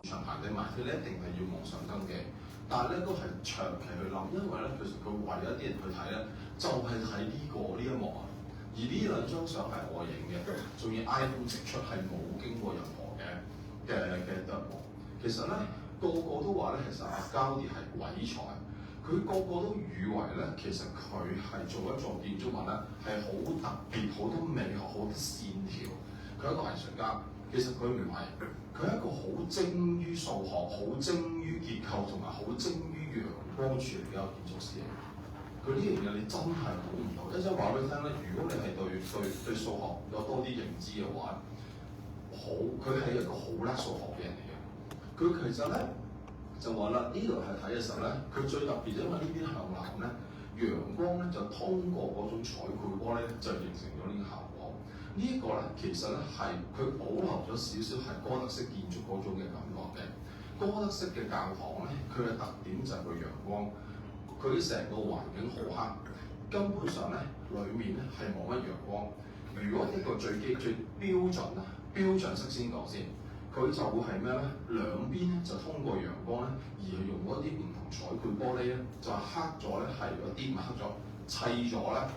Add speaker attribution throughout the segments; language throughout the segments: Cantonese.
Speaker 1: 場行你埋，佢哋一定係要網上登記。但係咧都係長期去諗，因為咧其實佢為咗啲人去睇咧，就係睇呢一幕啊。而呢兩張相係我影嘅，仲要 iPhone 直出，係冇經過任何嘅特務。其實咧個個都話咧，其實阿膠迪係鬼才，佢個個都以為咧，其實佢係做一座建築物咧係好特別、好多美學、好多線條。佢係一個藝術家，其實佢唔係，佢係一個好精於數學、好精於結構同埋好精於陽光處理嘅一個建築師嚟。佢呢樣嘢你真係估唔到，一陣話俾你聽咧。如果你係對數學有多啲認知嘅話，佢係一個好叻數學嘅人嚟嘅。佢其實咧就話啦，呢度係睇嘅時候咧，佢最特別因為呢邊向南咧，陽光咧就通過嗰種彩繪玻璃咧，就形成咗呢個效果。呢一個咧其實咧係佢保留咗少少係哥德式建築嗰種嘅感覺嘅。哥德式嘅教堂咧，佢嘅特點就係個陽光。佢成個環境好黑，根本上咧裡面咧係冇乜陽光。如果一個最標準啦，標準式先講先，佢就會係咩咧？兩邊咧就通過陽光咧，而係用嗰啲唔同彩繪玻璃咧，就黑咗咧係嗰啲唔黑咗砌咗咧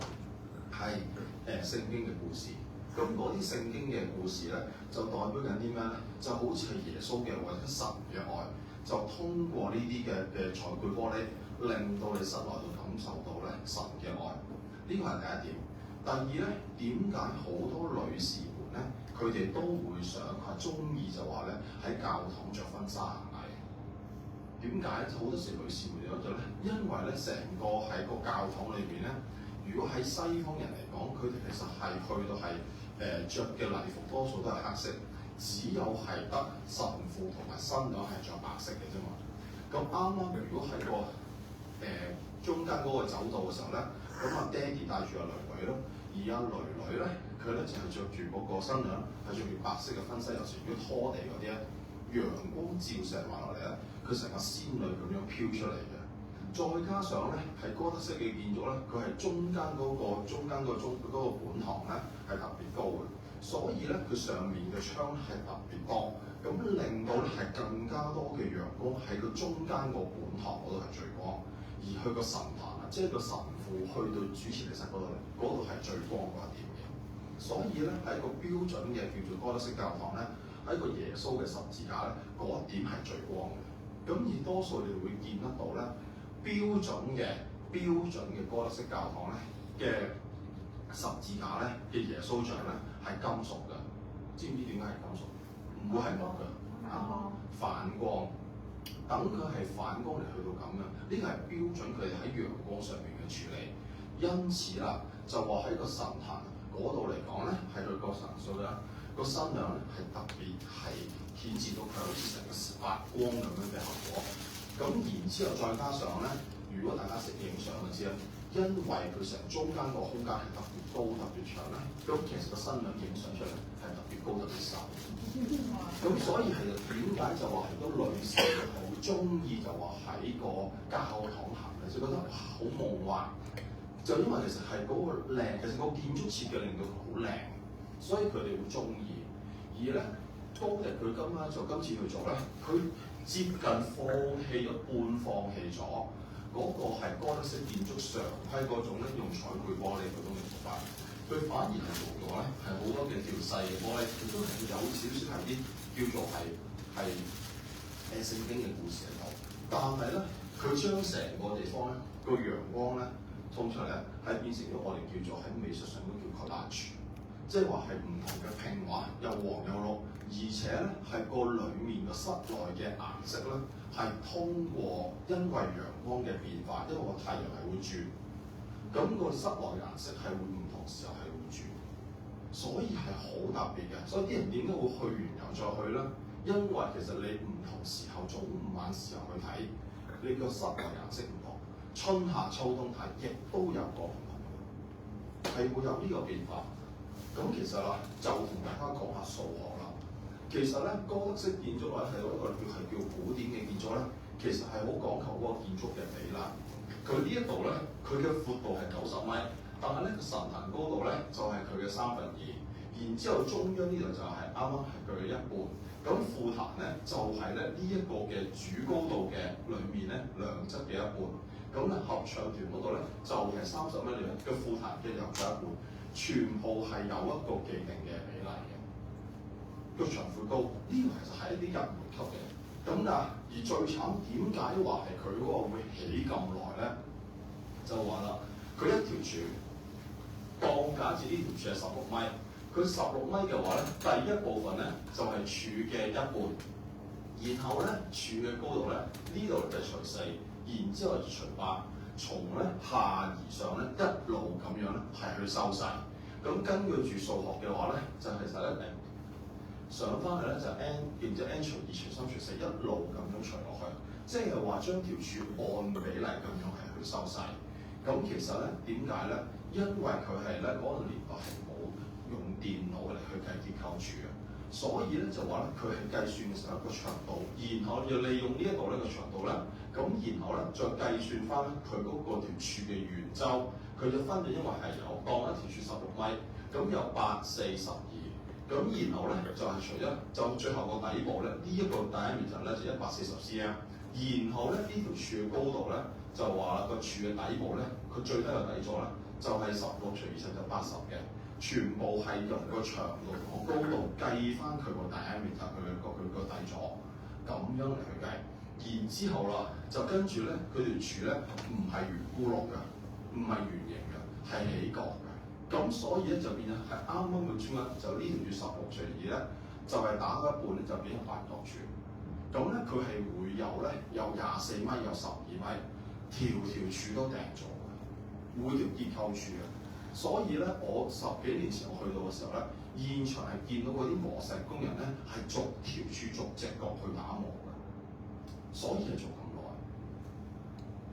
Speaker 1: 係聖經嘅故事。咁嗰啲聖經嘅故事咧，就代表緊啲咩咧？就好似係耶穌嘅或者神嘅愛，就通過呢啲嘅彩繪玻璃。令到你室內度感受到咧神嘅愛，呢個係第一點。第二咧，點解好多女士們咧，佢哋都會想係中意就話咧喺教堂着婚紗行禮？點解好多時女士們有咗咧？因為咧成個喺個教堂裏邊咧，如果喺西方人嚟講，佢哋其實係去到係著嘅禮服多數都係黑色，只有係得神父同埋新娘係着白色嘅啫嘛。咁啱啱如果喺個中間嗰個走道嘅時候咧，咁阿爹哋帶住阿女女咯，而阿女女咧，佢咧就係着住嗰個新娘係着住白色嘅婚紗，有時如果拖地嗰啲咧，陽光照射埋落嚟咧，佢成個仙女咁樣飄出嚟嘅。再加上咧係哥德式嘅建築咧，佢係中間嗰個本堂咧係特別高嘅，所以咧佢上面嘅窗係特別多，咁令到咧係更加多嘅陽光喺個中間個本堂嗰度係最光。而去個神壇啊，即係個神父去到主持禮室嗰度係最光嗰一點嘅。所以咧喺一個標準嘅叫做哥德式教堂咧，喺個耶穌嘅十字架咧嗰一點係最光嘅。咁而多數你會見得到咧標準嘅哥德式教堂咧嘅十字架咧嘅耶穌像咧係金屬嘅。知唔知點解係金屬？唔會係木嘅啊，反光。等佢係反光嚟去到咁樣，呢個係標準佢哋喺陽光上面嘅處理。因此啦，就話喺個神壇嗰度嚟講咧，係佢個神數啦，個新娘咧係特別係顯示到佢好似成個發光咁樣嘅效果。咁然之後再加上咧，如果大家識影相就知啦，因為佢成中間個空間係特別高、特別長咧，咁其實個新娘影相出嚟係特別高、特別瘦。咁所以係點解就話好多女士好中意就話喺個教堂行嘅，就覺得哇好夢幻。就因為其實係嗰個靚，其實個建築設計令到佢好靚，所以佢哋會中意。而咧高迪佢今次去做咧，佢接近放棄咗嗰個係哥德式建築常規嗰種咧用彩繪玻璃嗰種嘅做法。佢反而係做咗咧，係好多嘅條細嘅玻璃，佢都係有少少係啲叫做係聖經嘅故事喺度。但係咧，佢將成個地方咧個陽光咧通出嚟咧，係變成咗我哋叫做喺美術上都叫 collage， 即係話係唔同嘅拼畫，又黃又綠，而且咧係個裡面個室內嘅顏色咧係通過因為陽光嘅變化，因為個太陽係會轉。咁個室內顏色係會唔同時候係會轉，所以係好特別嘅。所以啲人點解會去完又再去咧？因為其實你唔同時候早午晚時候去睇，你個室內顏色唔同，春夏秋冬睇亦都有個唔同，係會有呢個變化。咁其實啦，就同大家講下數學啦。其實咧，哥德式建築或者係一個叫古典嘅建築咧，其實係好講求嗰個建築嘅比例。佢呢一度咧，佢嘅闊度係90米，但係咧個神壇高度咧就係佢嘅2/3，而然之後中央呢度就係啱啱係佢嘅一半。咁副壇咧就係咧呢一個嘅主高度嘅裏面咧兩側嘅一半。咁咧合唱團嗰度咧就係30米嘅副壇嘅右側一半，全部係有一個既定嘅比例嘅。個長闊高呢個其實係一啲入門級嘅。咁而最慘點解話係佢嗰個會起咁耐咧？就話啦，佢一條柱，當假設呢條柱係16米，佢16米嘅話咧，第一部分咧就係柱嘅一半，然後咧柱嘅高度咧呢度就除4，然之後就除8，從咧下而上咧一路咁樣咧係去收細。咁根據住數學嘅話咧，就係11零。上翻去咧就 n， 然之後 n 除2除3除4一路咁樣除落去，即係話將條柱按比例咁樣係去收細。咁其實咧點解咧？因為佢係咧嗰個年代係冇用電腦嚟去計結構柱嘅，所以咧就話咧佢係計算嘅時候一個長度，然後要利用呢一度呢個長度咧，咁然後咧再計算翻咧佢嗰個條柱嘅圓周，佢就分咗，因為係有當一條柱16米，咁由8、4、12。咁然後咧就係除咗就最後個底部咧呢一個diameter咧就140 cm， 然後咧呢條柱嘅高度咧就話啦個柱嘅底部咧佢最低嘅底座咧就係16除27就80嘅，全部係用個長度同個高度計翻佢個 diameter 佢個底座咁樣嚟去計，然之後啦就跟住咧佢條柱咧唔係圓咕碌㗎，唔係圓形㗎，係起角㗎。咁所以咧就變咗係啱啱嘅中間，就呢條柱16除2咧，就係打開一半咧就變咗8角柱。咁咧佢係會有24米，有12米，條柱都訂咗嘅，每條結構柱嘅。所以咧我10幾年前我去到嘅時候咧，現場係見到嗰啲磨石工人咧係逐條柱逐隻角去打磨嘅，所以係做咁耐。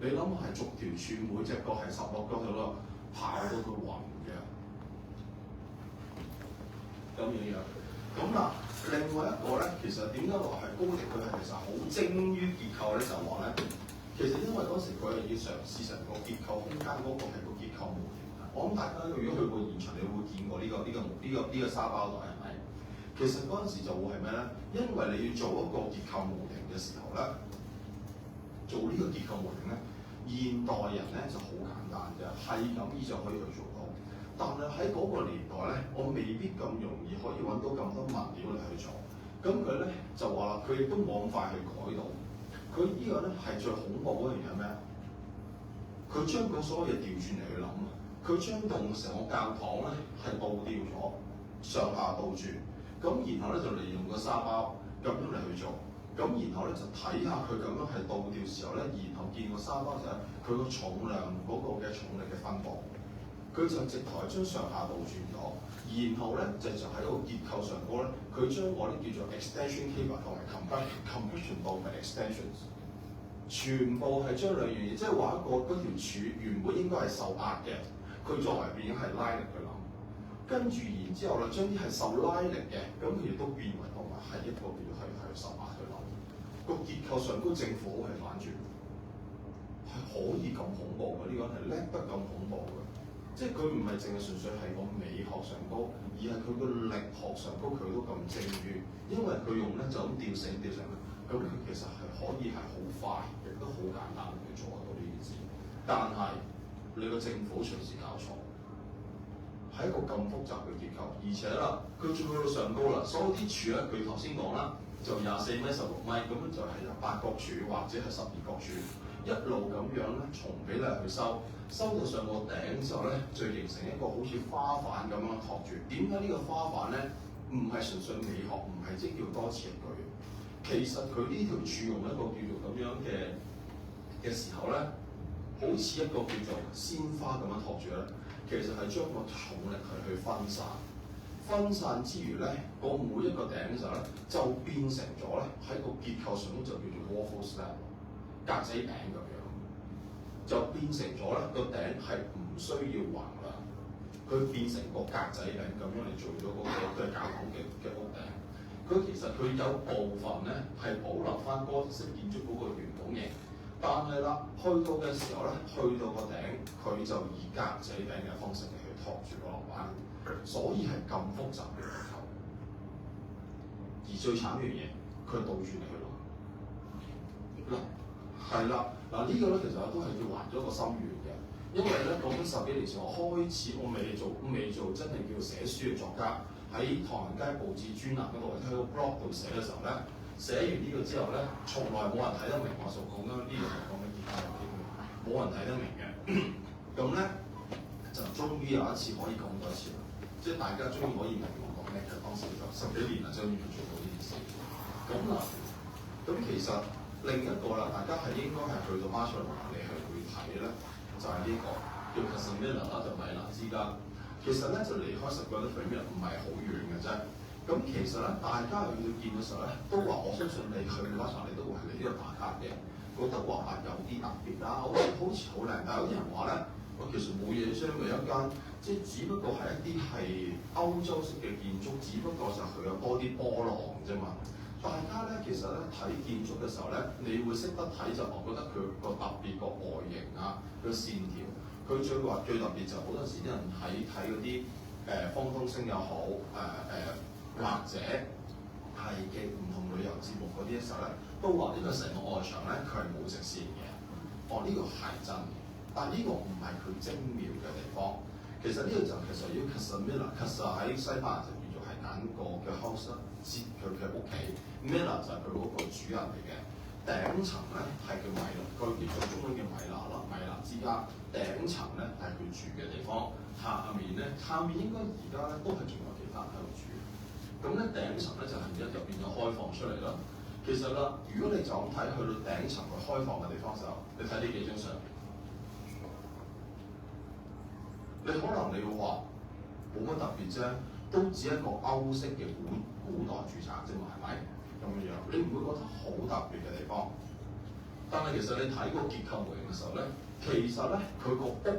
Speaker 1: 你諗下係逐條柱每隻角係16角度咯，跑到佢暈嘅。咁樣，咁另外一個咧，其實點解話係高迪佢係其實好精於結構咧？就話咧，其實因為嗰時佢係要嘗試成個結構空間嗰個係個結構模型啊。我諗大家如果去過現場，你會見過呢個沙包袋係咪？其實嗰陣時就會係咩咧？因為你要做一個結構模型嘅時候咧，做呢個結構模型咧，現代人咧就好簡單嘅，係咁依就可以去做到。但係喺嗰個年代咧，我未必咁容易可以揾到咁多物料嚟去做。咁佢咧就話啦，佢亦都冇咁快去改到。佢呢個咧係最恐怖嗰樣嘢係咩？佢將嗰所有嘢調轉嚟去諗啊！佢將棟成個教堂咧係倒吊咗，上下倒轉。咁然後咧就利用個沙包咁樣嚟去做。咁然後咧就睇下佢咁樣係倒吊時候咧，然後見個沙包就係佢個重量嗰個嘅重力嘅分佈。佢就直頭係將上下倒轉咗，然後咧就喺個結構上高咧，佢將我啲叫做 extension cable 同埋 compression 部嘅 extensions， 全部係將兩樣嘢，即係話嗰條柱原本應該係受壓嘅，佢作為變咗係拉力去諗，跟住然之後咧將啲係受拉力嘅，咁佢亦都變為同埋係一個叫做係受壓去諗，個結構上高正負係反轉，係可以咁恐怖嘅，呢個係叻得咁恐怖嘅。即係佢唔係淨係純粹係個美學上高，而係佢個力學上高佢都咁精於，因為佢用咧就咁吊繩吊繩咧，咁佢其實係可以係好快，亦都好簡單去做得到呢件事。但係你個政府隨時搞錯，係一個咁複雜嘅結構，而且啦，佢仲去到上高啦，所有啲柱咧，佢頭先講啦，就24米、16米，咁樣就係由8角柱或者係12角柱一路咁樣咧，從比例去收。收到上個頂之後咧，就形成一個好似花瓣咁樣托住。點解呢個花瓣咧唔係純粹美學，唔係即叫多此一舉？其實佢呢條柱用一個叫做咁樣嘅時候咧，好似一個叫做鮮花咁樣托住咧。其實係將個重力係去分散，分散之餘咧，個每一個頂嘅時候咧，就變成咗咧喺個結構上就叫做 waffle slab 格仔餅咁樣。就變成咗咧個頂係唔需要橫梁，佢變成個格仔餅咁樣嚟做咗嗰個教堂嘅屋頂。佢其實佢有部分咧係保留翻哥特式建築嗰個圓筒形，但係啦去到嘅時候咧，去到個頂佢就以格仔餅嘅方式嚟去托住個樓板。所以係咁複雜嘅結構。而最慘嘅嘢，佢係倒住你去諗。嗱，係啦，嗱呢個咧其實都係要還咗個心願嘅，因為咧講緊10幾年前我開始，我未做真係叫寫書嘅作家，喺唐人街報紙專欄嗰度，喺個 blog 度寫嘅時候咧，寫完呢個之後咧，從來冇人睇得明我所講緊呢樣講緊結構有啲咩，冇人睇得明嘅。咁咧就終於有一次可以講多一次啦，即係大家終於可以明我講咩嘅。當時就10幾年啦，終於做到呢件事。咁嗱，咁其實另一個啦，大家係應該係去到巴塞羅那，你係會睇咧，就係呢個叫 Casemiro 啦，就米蘭之間。其實咧就離開Sagrada Familia唔係好遠嘅啫。咁其實咧，大家去到見嘅時候咧，都話我相信你去巴塞，你都會係嚟呢度打卡嘅，覺得話有啲特別啦，好似好靚。但係有啲人話咧，我其實冇嘢啫，咪一間即係只不過係一啲係歐洲式嘅建築，只不過就佢有多啲波浪啫嘛。大家咧其實咧睇建築嘅時候咧，你會識得睇就我覺得佢個特別個外形啊，個線條。佢最特別就好多時啲人睇嗰啲方東升又好，或者係嘅唔同旅遊節目嗰啲嘅時候咧，都話呢個成個外牆咧佢係冇直線嘅。呢個係真嘅，但係呢個唔係佢精妙嘅地方。其實呢個就其實要 Casemiro，Casa 喺西班牙就叫做係揀個嘅 house 啦，接佢嘅屋企。Miller 就係佢嗰個主人嚟嘅。頂層咧係叫米蘭，佢叫做中文叫米蘭啦，米蘭之家。頂層咧係佢住嘅地方，下面應該而家咧都係仲有其他人喺度住。咁咧頂層咧就係而家入邊就開放出嚟啦。其實啦，如果你就咁睇去到頂層去開放嘅地方時候，你睇呢幾張相，你可能你會話冇乜特別啫，都只係一個歐式嘅古代住宅啫嘛，係咪咁樣？你唔會覺得好特別嘅地方。但係其實你睇個結構模型嘅時候咧，其實咧佢個屋頂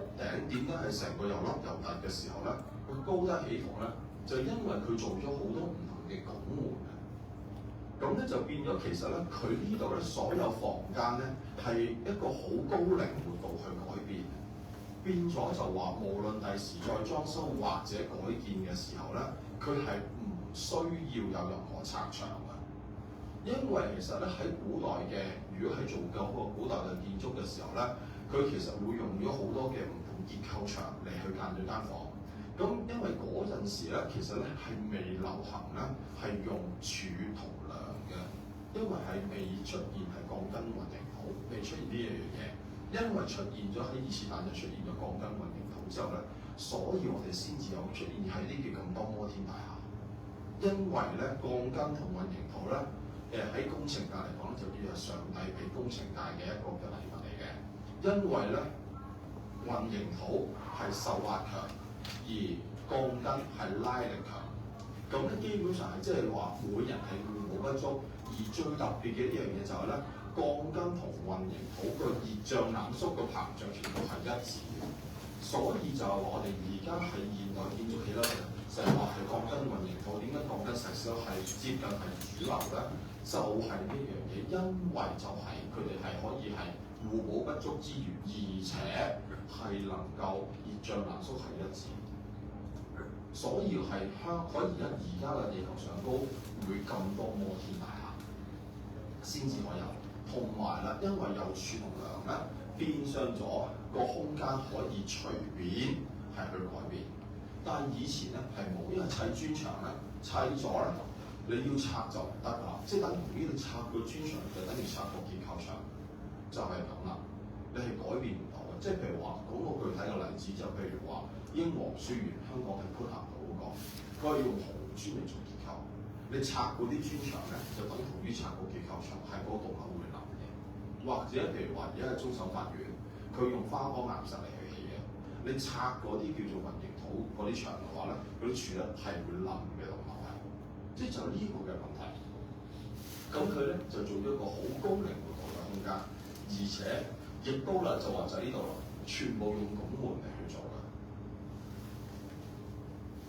Speaker 1: 點解係成個又凹又凸嘅時候咧，佢高低起伏咧，就因為佢做咗好多唔同嘅拱門嘅。咁咧就變咗其實咧，佢呢度咧所有房間咧係一個好高靈活度去改變，變咗就話無論第時再裝修或者改建嘅時候咧，佢係唔需要有任何拆牆嘅。因為其實咧喺古代嘅，如果係做緊個古代嘅建築嘅時候咧，佢其實會用咗好多嘅唔同結構牆嚟去間咗間房。咁因為嗰陣時咧，其實咧係未流行咧係用柱同梁嘅，因為係未出現係鋼筋混凝土，未出現呢一樣嘢。因為出現咗喺二次大戰出現咗鋼筋混凝土之後咧，所以我哋先至有出現喺呢啲咁多摩天大廈。因為咧鋼筋同混凝土咧。喺工程界嚟講咧，就叫做上帝俾工程界嘅一個嘅禮物嚟嘅。因為咧混凝土係受壓強，而鋼筋係拉力強。咁咧基本上係即係話每人係互補不足。而最特別嘅一樣嘢就係咧，鋼筋同混凝土個熱脹冷縮個膨脹程度係一致嘅。所以就係話我哋而家係現代建築起啦，成日話係鋼筋混凝土，點解鋼筋石屎係接近係主流咧？就係呢樣嘢，因為就係佢哋係可以係互補不足之餘，而且係能夠熱脹冷縮係一致，所以係可以而家嘅地球上高會咁多摩天大廈先至可以有，同埋啦，因為有柱同梁咧，變相咗個空間可以隨便係去改變，但係以前咧係冇，因為砌磚牆咧砌咗咧。你要拆就唔得啦，即係等於呢度拆個磚牆就等於拆個結構牆，就係咁啦。你係改變唔到嘅，即係譬如話講個具體嘅例子，就譬如話英皇書院香港係潘咸道嗰個，佢係用紅磚嚟做結構，你拆嗰啲磚牆咧就等同於拆個結構牆，喺嗰棟樓會冧嘅。或者譬如話而家係終審法院，佢用花崗岩石嚟去起嘅，你拆嗰啲叫做混凝土嗰啲牆嘅話咧，嗰啲柱咧係會冧嘅棟樓。即係就呢個嘅問題，咁佢咧就做咗一個好高靈活度嘅空間，而且亦都啦就話就呢度啦，全部用拱門嚟去做嘅。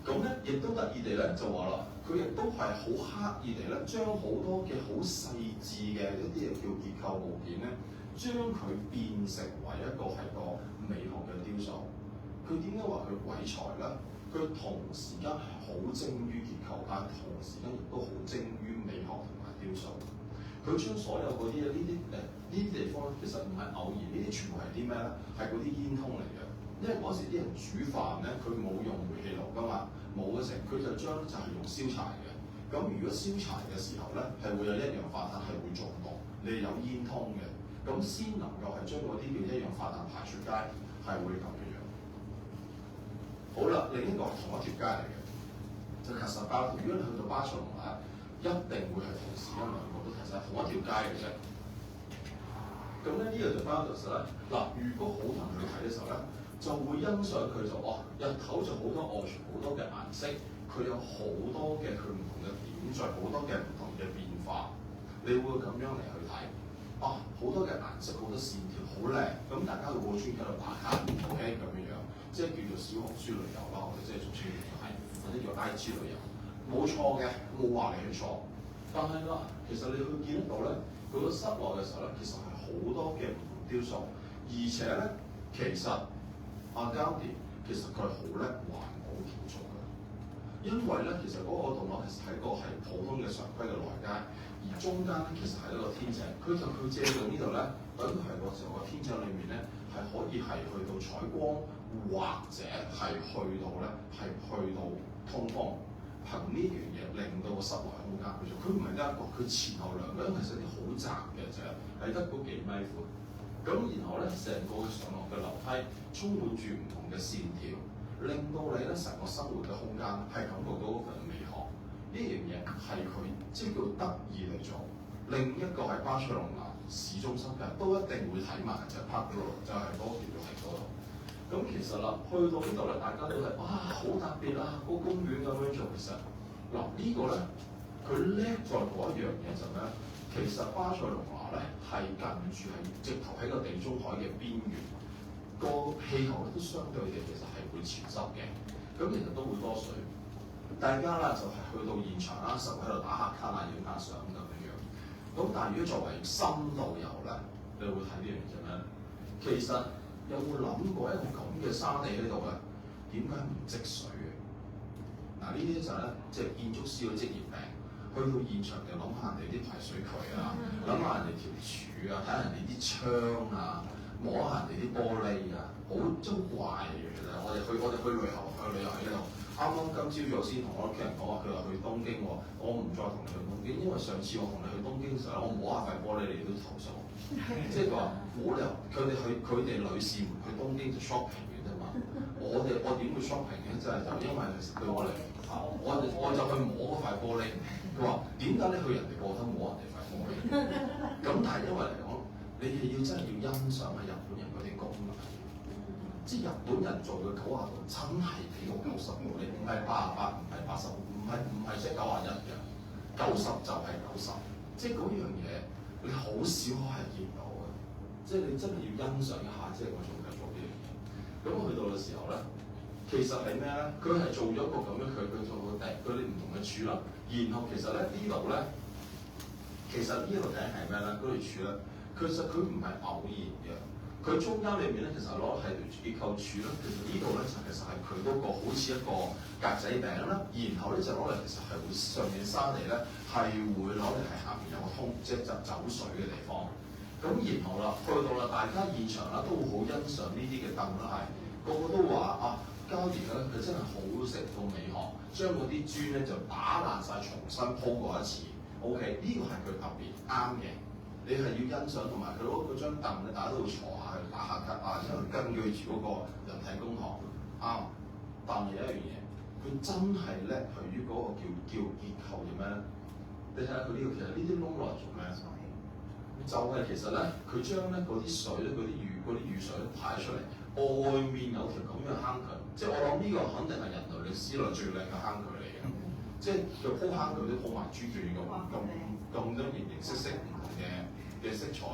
Speaker 1: 咁咧亦都得意地咧就話啦，佢亦都係好刻意地咧將好多嘅好細緻嘅一啲嘢叫結構物件咧，將佢變成為一個係個美學嘅雕塑。佢點解話佢鬼才咧？佢同時間係好精於結構，但係同時間亦都好精於美學同埋雕塑。佢將所有嗰啲呢啲地方咧，其實唔係偶然，呢啲全部係啲咩咧？係嗰啲煙囪嚟嘅。因為嗰時啲人煮飯咧，佢冇用煤氣爐噶嘛，冇嘅成，佢就將就係用燒柴嘅。咁如果燒柴嘅時候咧，係會有一氧化碳係會中毒，你有煙囪嘅，咁先能夠係將嗰啲叫一氧化碳排出街，係會咁樣樣。好啦，另一個係同一條街嚟嘅，就其實包括如果你去到巴塞隆拿，一定會係同時間兩個都其實係同一條街嘅啫。咁咧呢個就 Barbès 咧，嗱，如果好多人去睇嘅時候咧，就會欣賞佢就哇，日頭就好多外牆好多嘅顏色，佢有好多嘅佢唔同嘅點綴，好多嘅唔同嘅變化，你會咁樣嚟去睇，啊，好多嘅顏色，好多線條，好靚，咁大家會好中意喺度打卡，OK 咁樣樣，即係叫做小紅書旅遊啦，我哋即係俗稱係或者叫 IG 旅遊，冇錯嘅，冇話你去錯，但係啦，其實你去見得到咧，佢個室內嘅時候咧，其實係好多嘅唔同雕塑，而且咧，其實阿高迪其實佢係好叻環保建築嘅，因為咧其實嗰個棟樓其實係一個係普通嘅常規嘅內街，而中間咧其實係一個天井，佢借用呢度咧，等於係個時候個天井裏面咧係可以係去到採光，或者係去到咧係去到通風，憑呢樣嘢令到個室內空間佢做，佢唔係得一個，佢前後兩個，因為其實啲好窄嘅啫，係得嗰幾米寬。咁然後咧，成個上落嘅樓梯充滿住唔同嘅線條，令到你咧成個生活嘅空間係感覺到嗰份美學。呢樣嘢係佢即係叫得意嚟做。另一個係巴塞隆拿市中心嘅都一定會睇埋就係 Park de los，就係嗰個叫做係嗰度。咁其實啦，去到呢度咧，大家都係哇好特別啊，個公園咁樣做。其實嗱呢個咧，佢叻在嗰一樣嘢就咩咧？其實巴塞隆拿咧係近住係直頭喺個地中海嘅邊緣，個氣候咧都相對地其實係會潮濕嘅，咁其實都會多水。大家啦就係去到現場啦，實喺度打下卡啊、影下相咁樣樣。咁但係如果作為深度遊咧，你會睇呢樣嘢咩？其實有冇諗過一個咁嘅山地喺度咧，點解唔積水嘅？嗱呢啲就係咧，即係建築師嘅職業病。去到現場就諗下人哋啲排水渠啊，諗下人哋條柱啊，睇下人哋啲窗啊，摸下人哋啲玻璃啊，好真怪嘅其實。我哋去旅遊喺呢度，啱啱今朝早先同我屋企人講話，佢話去東京喎，我唔再同你去東京，因為上次我同你去東京嘅時候，我摸下塊玻璃你都投訴，即係話冇理由佢哋女士唔去東京就 shopping 嘅啫嘛，我點會 shopping 嘅？就因為對我嚟。我就去摸嗰塊玻璃，佢話點解你去人哋鋪頭摸人哋塊玻璃？咁但係因為嚟講，你係真係要欣賞下日本人嗰啲工藝，即係日本人做嘅90度真係比個90度，你唔係88，唔係80，唔係即係91嘅，90就係90，即係嗰樣嘢你好少可係見到嘅，即係你真係要欣賞一下，即係我仲繼續做呢樣嘢。咁我去到嘅時候咧。其實係咩咧？佢係做咗一個咁樣，佢做個頂嗰啲唔同嘅柱啦。然後其實咧呢度咧，其實呢度頂係咩咧？嗰條柱咧，其實佢唔係偶然嘅。佢中間裏面咧，其實攞係條結構柱啦。其實呢度咧就其實係佢嗰個好似一個格仔頂啦。然後咧就攞嚟其實係會上面山嚟咧，係會攞嚟係下面有個通，即係走水嘅地方。咁然後啦，去到啦，大家現場啦都會好欣賞呢啲嘅凳啦，係個個都話啊。膠田咧，佢真係好食到美學，將嗰啲磚咧就打爛晒，重新鋪過一次。OK，呢個係佢特別啱嘅。你係要欣賞同埋佢嗰張凳咧，大家都會坐下去打下卡啊，因為根據住嗰個人體工學啱。但係有一樣嘢，佢真係叻係於嗰個叫結構嘅咩咧？你睇下佢呢個其實呢啲窿落嚟做咩？就係其實咧，佢將咧嗰啲水咧，嗰啲雨水咧排出嚟。外面有條咁樣嘅坑渠，即係我諗呢個肯定係人類歷史內最靚嘅坑渠嚟嘅，即係佢鋪坑渠都鋪埋豬圈咁多形形色色唔同嘅色彩，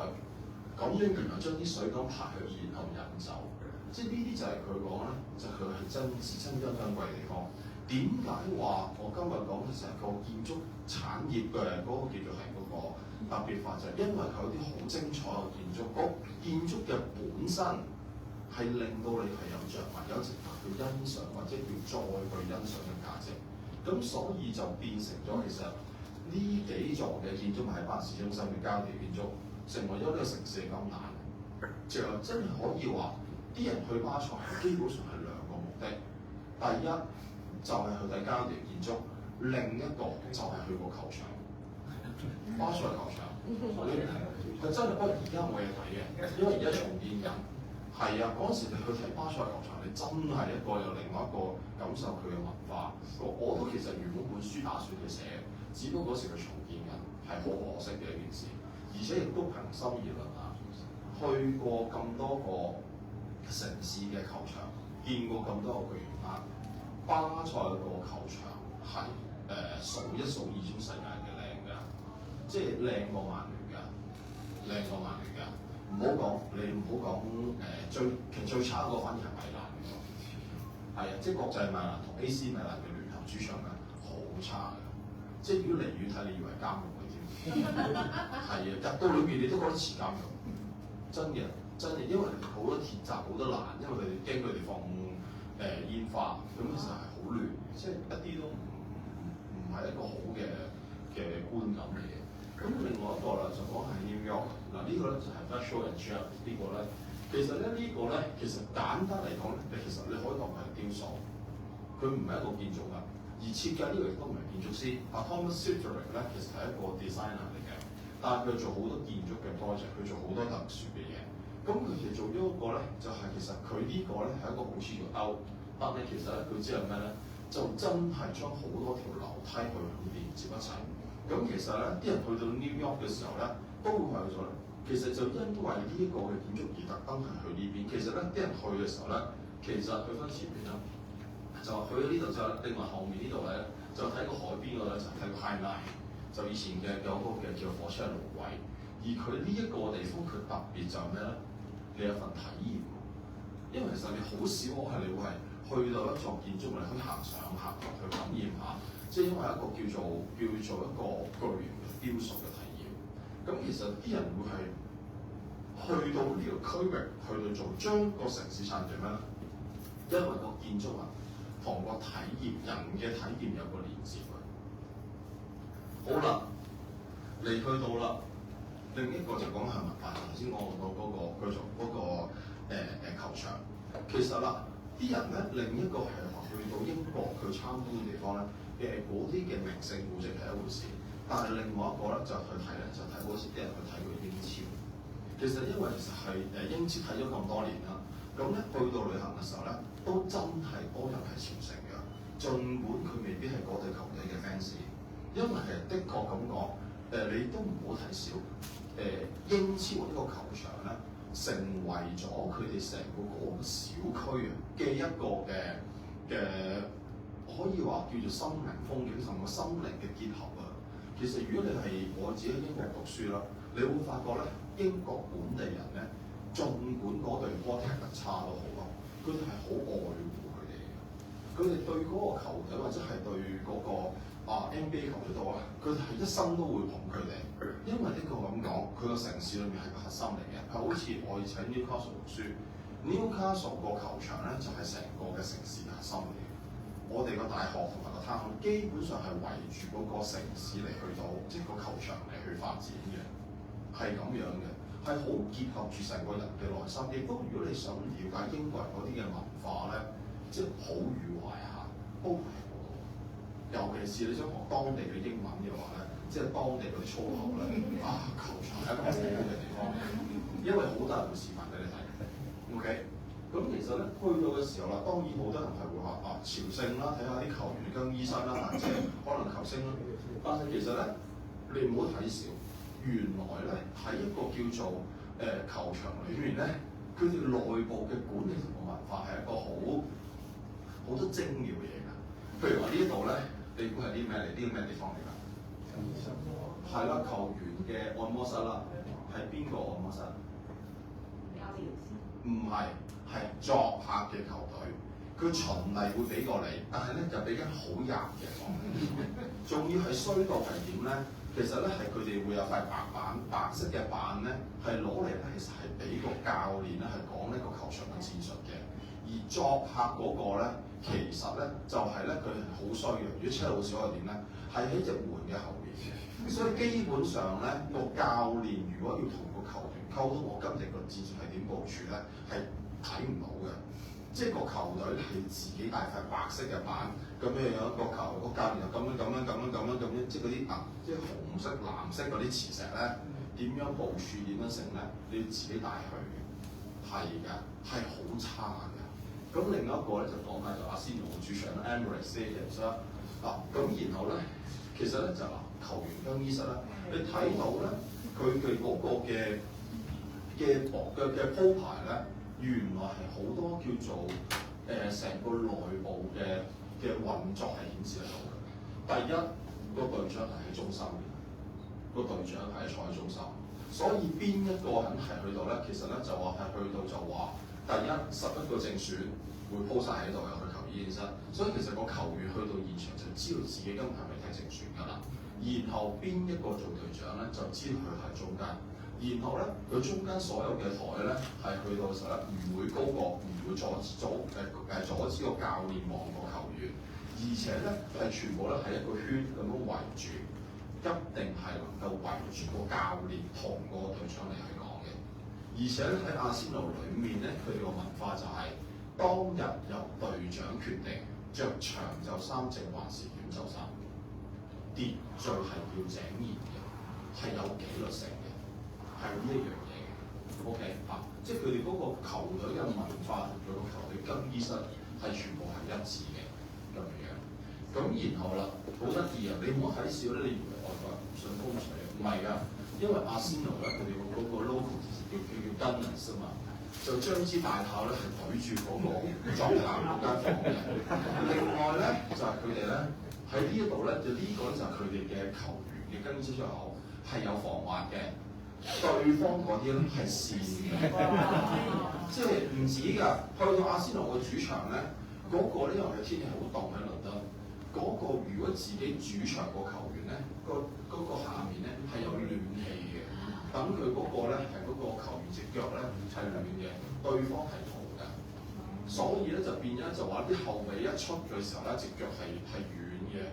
Speaker 1: 咁樣然後將啲水咁排去，然後引走，即係呢啲就係佢講咧，就佢係真珍貴嘅地方。點解話我今日講嘅成個建築產業嘅嗰個叫做係嗰個特別化，就係因為佢有啲好精彩嘅建築，嗰建築嘅本身。係令到你係有着墨、有值得去欣賞或者叫再去欣賞嘅價值。咁所以就變成咗其實呢幾座嘅建築物喺巴士中心嘅交地建築，成為咗呢個城市嘅金眼。就真係可以話，啲人去巴塞基本上係兩個目的，第一就係去睇交地建築，另一個就係去個球場。巴塞球場，佢真係不過而家冇嘢睇嘅，因為而家重建緊。係啊，嗰時你去睇巴塞球場，你真係一個有另外一個感受佢嘅文化。我都其實原本本書打算去寫，只不過嗰時佢重建緊，係好可惜嘅一件事。而且亦都憑心而論啊，去過咁多個城市嘅球場，見過咁多個巨型班，巴塞個球場係數一數二全世界嘅靚㗎，即係靚過曼聯㗎，靚過曼聯㗎。唔好講，你唔好講其實最差嗰個反而係米蘭嘅喎，係啊，即係國際米蘭同 AC 米蘭嘅聯合主場㗎，好差㗎，即係如果離遠睇，你以為監獄嘅添，係啊，入到裏邊你都覺得似監獄，真嘅，因為好多鐵閘好多欄，因為佢哋驚佢哋放煙花，咁其實係好亂，即係一啲都唔係一個好嘅觀感嚟嘅。咁另外一個啦，就講係 New York 嗱，呢個咧就係 Basho and Cham 呢個咧，其實咧呢個咧其實簡單嚟講咧，其實你可以當佢係雕塑，佢唔係一個建築物，而設計呢個亦都唔係建築師。阿 Thomas Sittering 咧其實係一個 designer 嚟嘅，但係佢做好多建築嘅 project，佢做好多特殊嘅嘢。咁佢其實做咗一個咧，就係、其實佢呢個咧係一個好似個勾，但係其實咧佢知係咩咧？就真係將好多條樓梯去連接一齊。咁其實咧，啲人去到 New York 嘅時候咧，都會去咗咧。其實就因為呢一個嘅建築而特登係去呢邊。其實咧，啲人去嘅時候咧，其實去翻前面啦，就去咗呢度之後，另外後面呢度咧，就睇個海邊嗰度咧，就睇個 High Line，就以前嘅有個嘅叫火車路軌。而佢呢一個地方，佢特別就係咩咧？你有份體驗，因為其實你好少係你會係去到一座建築物，你可以行上行落去感驗下。即係因為一個叫做一個巨型嘅雕塑嘅體驗，咁其實啲人會係去到呢個區域去到做，將個城市撐住咩咧？因為個建築物同個體驗人嘅體驗有個連接嘅。好啦，嚟去到啦，另一個就講係文化。頭先講到嗰個叫做球場，其實啦，啲人咧另一個係話去到英國去參觀嘅地方咧。嗰啲嘅名勝古蹟係一回事，但係另外一個咧就去睇咧，就睇嗰時啲人去睇佢英超。其實因為其實係英超睇咗咁多年啦，咁咧去到旅行嘅時候咧，都真係多人係朝聖嘅。儘管佢未必係嗰隊球隊嘅 fans，因為其實的確咁講，你都唔好睇少。英超呢個球場咧，成為咗佢哋成個嗰個小區啊嘅一個嘅。可以話叫做心靈風景同個心靈嘅結合啊！其實如果你係我自己喺英國讀書啦，你會發覺咧，英國本地人咧，儘管嗰隊波踢得差都好咯，佢哋係好愛護佢哋嘅。佢哋對嗰個球隊或者係對嗰個NBA 球隊度啊，佢哋係一生都會捧佢哋。因為呢個咁講，佢個城市裏面係個核心嚟嘅，係好似我以前喺 Newcastle 讀書，Newcastle 個球場咧就係成個嘅城市嘅核心嚟嘅。我哋個大學同埋個攤基本上係圍住嗰個城市嚟去到，即係個球場嚟去發展嘅，係咁樣嘅，係好結合住成個人嘅內心。亦都如果你想了解英國人嗰啲嘅文化咧，即係好與壞嚇，都係嗰度。尤其是你想學當地嘅英文嘅話咧，即係當地嗰啲粗口咧，球場係一個好好嘅地方，因為好多人會示範俾你睇。OK。咁其實咧去到嘅時候啦，當然好多人係會話朝聖啦，睇下啲球員更衣室啦，即係可能球星啦。但係其實咧，你唔好睇少，原來咧喺一個叫做球場裏面咧，佢哋內部嘅管理同文化係一個好多精妙嘅嘢㗎。譬如話呢度咧，你估係啲咩嚟？呢個咩地方嚟㗎？更衣室。係啦，球員嘅按摩室啦，係邊個按摩室？唔係。係作客嘅球隊，佢循例會俾過你，但係咧就俾緊好入嘅房，仲要係衰到係點咧？其實咧係佢哋會有塊白色嘅板咧，係攞嚟咧，其實係俾個教練咧係講呢個球場嘅戰術嘅。而作客嗰個咧，其實咧就係咧佢係好衰嘅。如果車路士嗰個點咧，係喺隻門嘅後面嘅，所以基本上咧個教練如果要同個球員溝通，我今日個戰術係點部署咧，係睇唔到嘅。即係個球隊係自己帶塊白色嘅板咁樣樣，個教練又咁樣，即係嗰啲即係紅色、藍色嗰啲磁石咧，點樣部署、點樣成咧，你要自己帶去嘅，係㗎，係好差㗎。咁另一個咧就講下就阿仙奴主場 Emirates Stadium 啦，咁然後咧，其實咧就球員更衣室咧，你睇到咧佢哋嗰個嘅鋪排咧。原來係好多叫做成個內部嘅運作係顯示得到嘅。第一，個隊長係喺中心嘅，個隊長係坐喺中心，所以邊一個肯係去到咧？其實咧就話係去到就話，第一11個正選會鋪晒喺度有去球衣室，所以其實個球員去到現場就知道自己今日係咪踢正選㗎啦。然後邊一個做隊長咧，就知道佢係中間。然後咧，佢中間所有嘅台咧係去到嘅時候咧，唔會高過，唔會阻止個教練望個球員，而且咧係全部咧係一個圈咁樣圍住，一定係能夠圍住個教練同個隊長嚟去講嘅。而且咧喺阿仙奴裡面咧，佢哋個文化就係、當日由隊長決定着長袖衫定還是短袖衫，秩序係要井然嘅，係有紀律性嘅。係呢一樣嘢嘅 ，OK 即係佢哋嗰個球隊嘅文化同佢個球隊更衣室係全部係一致嘅咁樣。咁然後啦，好得意啊！你唔好睇少咧，你以為外國人唔信風水啊？唔係㗎，因為阿仙奴咧，佢哋嗰個 logo 叫 Gunners 啊嘛，就將支大炮咧係對住嗰個作客嗰間房嘅。另外咧就係佢哋咧喺呢一度咧，就呢個咧就係佢哋嘅球員嘅更衣室出口係有防滑嘅。對方嗰啲咧係線嘅，即係唔止㗎。去到阿仙奴嘅主場咧，嗰、個呢因為天氣好凍喺倫敦，嗰、個如果自己主場個球員咧，嗰個下面咧係有暖氣嘅，等佢嗰個咧係嗰個球員隻腳咧係暖嘅，對方係凍嘅，所以咧就變咗就話啲後備一出嘅時候咧，隻腳係軟嘅，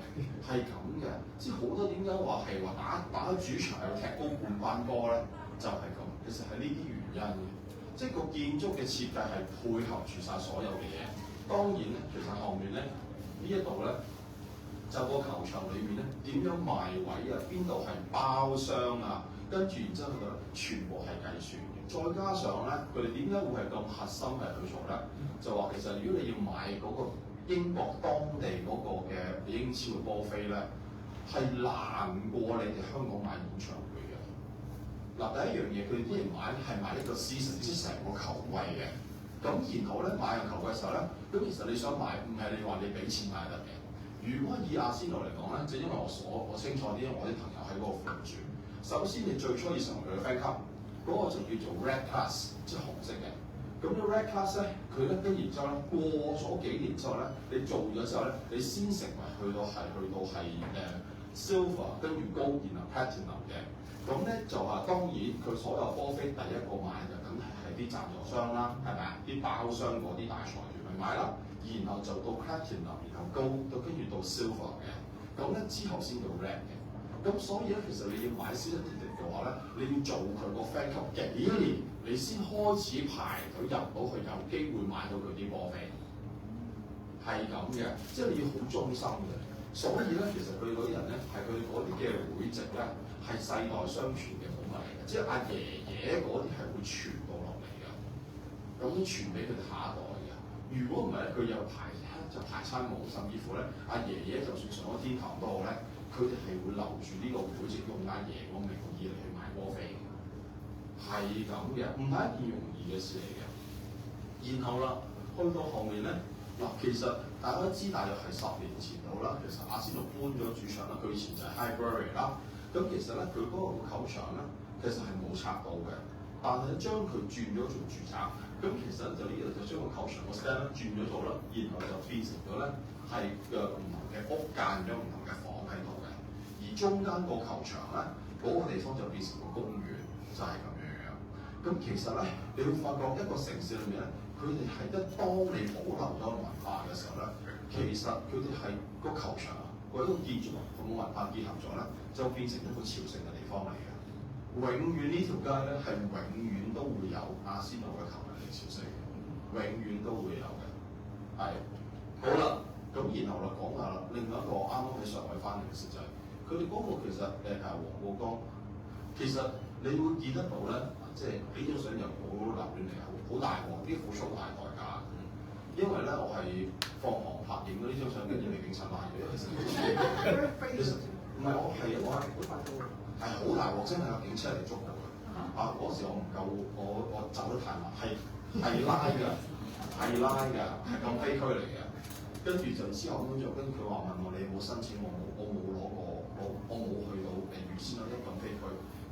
Speaker 1: 係咁嘅，即係好多點解話係話打主場去踢高冠軍波咧，就係咁。其實係呢啲原因嘅，即係個建築嘅設計係配合住晒所有嘅嘢。當然咧，其實後面咧呢一度咧就個球場裏面咧點樣賣位啊，邊度係包廂啊，跟住然之後佢全部係計算嘅。再加上咧，佢哋點解會係咁核心係去做咧？就話其實如果你要買嗰個英國當地嗰個嘅英超嘅波飛咧，係難過你哋香港買演唱會嘅。嗱，第一樣嘢佢哋啲人買係買一個 season，即係成個球季嘅。咁然後咧買個球季嘅時候咧，咁其實你想買唔係你話你俾錢買得嘅。如果以阿仙奴嚟講咧，就因為我清楚啲，因為我啲朋友喺嗰個附近住。首先你最初要成為佢嘅 fan club，嗰個就叫做 Red Plus， 即係紅色嘅。咁呢 Red Plus 咧，佢咧跟然之後咧過咗幾年之後咧，你做咗之後咧，你先成為去到係Silver， 跟住高，然後 Platinum 嘅。咁咧就話當然佢所有波飛第一個買嘅梗係啲贊助商啦，係咪啊？啲包廂嗰啲大財團去買啦，然後就到 Platinum， 然後高，到跟住到 Silver 嘅。咁咧之後先到 Red 嘅。咁所以咧，其實你要買 season ticket 嘅話咧，你要做佢個 fan club 幾年，你先開始排隊入到去，有機會買到佢啲波飛。係咁嘅，即係你要好忠心嘅。所以咧，其實佢嗰啲人咧，係佢嗰啲嘅會籍咧，係世代相傳嘅好物嚟嘅，即係阿爺爺嗰啲係會傳到落嚟嘅，咁傳俾佢哋下一代嘅。如果唔係咧，佢有排餐冇，甚至乎咧，阿爺爺就算上咗天堂都好咧，佢哋係會留住呢個會籍，用阿爺個名義嚟去買波飛嘅，係咁嘅，唔係一件容易嘅事嚟嘅。然後啦，去到後面咧。嗱，其實大家都知，大約係10年前到啦。其實阿仙奴搬咗主場啦，佢以前就係 Highbury 啦。咁其實咧，佢嗰個球場咧，其實係冇拆到嘅，但係將佢轉咗做住宅。咁其實就呢度就將個球場個 stand 轉咗做啦，然後就變成咗咧係嘅唔同嘅屋間咗唔同嘅房喺度嘅。而中間個球場咧，嗰、個地方就變成個公園，就係咁樣樣。咁其實咧，你會發覺一個城市裏面咧，佢哋係當你保留咗文化嘅時候咧，其實佢哋係個球場啊，或者個建築同個文化結合咗咧，就變成一個朝聖嘅地方嚟嘅。永遠呢條街咧係永遠都會有阿仙奴嘅球迷嚟朝聖嘅，永遠都會有嘅。係，好啦，咁然後啦講下啦，另外一個啱啱喺上海翻嚟嘅事就係佢哋嗰個其實黃浦江，其實你會見得到咧，即係呢張相又好立亂嚟，好大鑊，啲付出好大代價。因為咧，我係放航拍影咗呢張相，跟住被警察拉咗。其實唔係我係好大鑊，真係有警車嚟捉我嘅。嗰時我唔夠，我走得太慢，係拉㗎，係禁飛區嚟嘅。跟住就之後咁樣，跟住佢話問我你有冇申請，我冇攞過，我冇去到預先嗰啲禁飛區。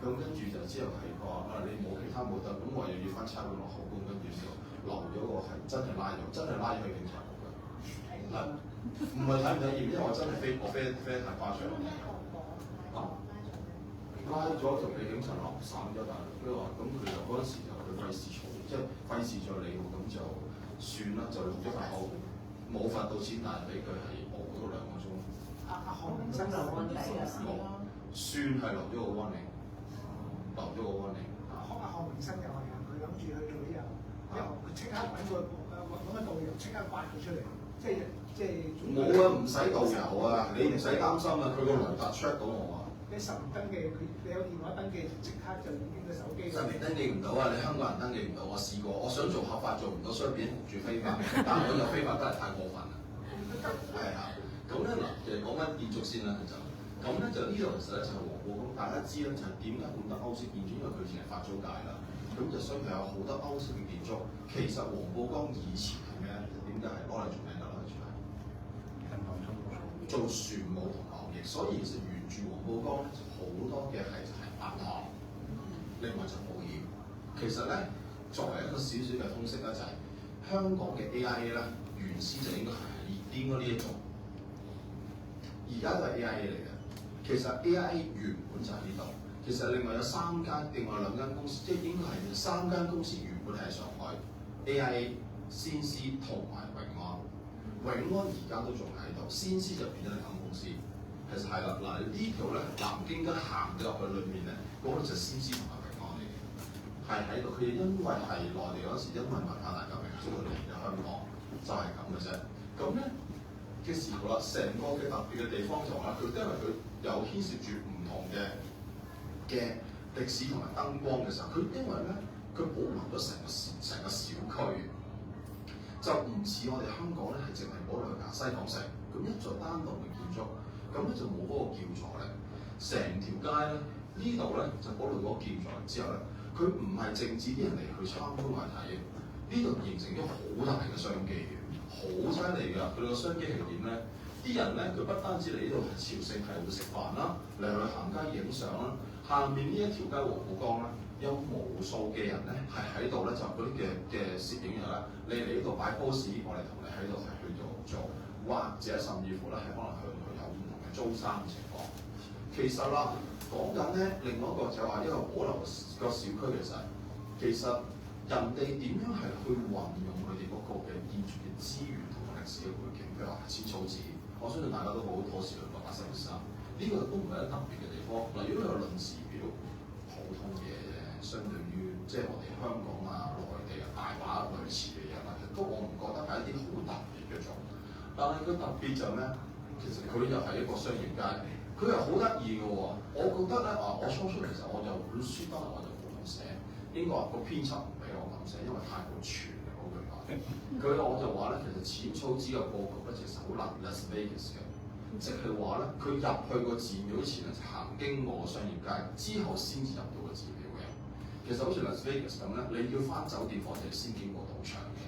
Speaker 1: 咁跟住就之後係話你冇其他冇得，咁我又要翻差館落口供，跟住就留咗個係真係拉咗去警察局嘅。係唔係睇唔睇驗？因為我真係飛太誇張。拉咗就俾警察鬧散咗，但係佢話咁佢就嗰陣時就佢費事嘈，即係費事再理我，咁就算啦，就錄咗份口供，冇罰到錢，但係俾佢係熬咗2個鐘。
Speaker 2: 何明生就安定啊！
Speaker 1: 算係留咗個 warning，留咗個 warning。
Speaker 2: 何明生又係啊，佢諗住去旅遊，佢即刻揾個導遊即刻刮佢出嚟，即係
Speaker 1: 冇啊，唔使導遊啊，你唔使擔心啊，佢個雷達 check 到我啊。
Speaker 2: 你實名登記，你有電話登記，即刻就已經個手機。
Speaker 1: 實名登記唔到啊！你香港人登記唔到，我試過，我想做合法做唔到，所以變焗住非法。但係我有非法真係太過分啦。係啊，咁咧嗱，其實講翻建築先啦，咁咧就呢度其實咧就係黃埔咁，大家知咧就係點解咁多歐式建築，因為佢以前係法租界啦，咁就所以佢有好多歐式嘅建築。其實黃埔江以前係咩咧？點解係攞嚟做咩㗎？攞嚟做船務同貿易，所以其實沿住黃埔江咧好多嘅係銀行，另外就保險。其實咧作為一個少少嘅通識咧，就係、香港嘅 AIA 咧原先就應該係呢一種，而家都係 AIA 嚟嘅。其實 AIA 原本就喺呢度，其實另外有另外2間公司，即係應該係3間公司原本係上海 AIA、先施同埋永安。永安而家都仲喺度，先施就變咗一間公司。其實係啦，嗱呢條咧南京街行咗入去裏面咧，嗰度就先施同埋永安嚟嘅，係喺度。佢哋因為係內地嗰時，因為文化大革命，所以嚟咗香港，就係咁嘅啫。咁咧嘅時候啦，成個嘅特別嘅地方就話佢因為佢有牽涉住唔同嘅歷史同埋燈光嘅時候，佢因為咧佢保留咗成個小區。就唔似我哋香港咧，係淨係保留下西港城，咁一座單獨嘅建築，咁咧就冇嗰個叫座力。成條街咧，呢度咧就保留嗰個叫座力之後咧，佢唔係靜止啲人嚟去參觀埋睇嘅，呢度形成咗好大嘅商機嘅，好犀利㗎。佢哋個商機係點咧？啲人咧，佢不單止嚟呢度係朝聖，係會食飯啦，嚟去行街影相啦。下面呢一條街黃浦江咧，有無數嘅人咧係喺度咧，就嗰啲嘅攝影人咧，你嚟呢度擺 pose，我哋同你喺度係去做，或者甚至乎咧係可能去有唔同嘅租衫嘅情況。其實啦，講緊咧另外一個就係話一個保留個小區其實人哋點樣係去運用佢哋嗰個嘅建築嘅資源同埋歷史嘅背景，譬如話淺草寺，我相信大家都好多時去過873，呢個都唔係一特別嘅地方。嗱，如果你話論時表，普通嘢啫，相對於即係我哋香港啊、內地啊大把類似嘅嘢啦，都我唔覺得係一啲好特別嘅種。但係佢特別就咩？其實佢又係一個商業街，佢又好得意嘅喎。我覺得咧我初初其實我就本書翻嚟我就冇咁寫，應該話個編輯唔俾我咁寫，因為太過全嘅嗰句話。我就話咧，其實淺草寺嘅佈局咧，其實好難 Las Vegas 嘅。即係話咧，佢入去個寺廟前咧，行經過個商業街之後，先至入到個寺廟嘅。其實好似 Las Vegas 咁咧，你要翻酒店房就先經過賭場嘅。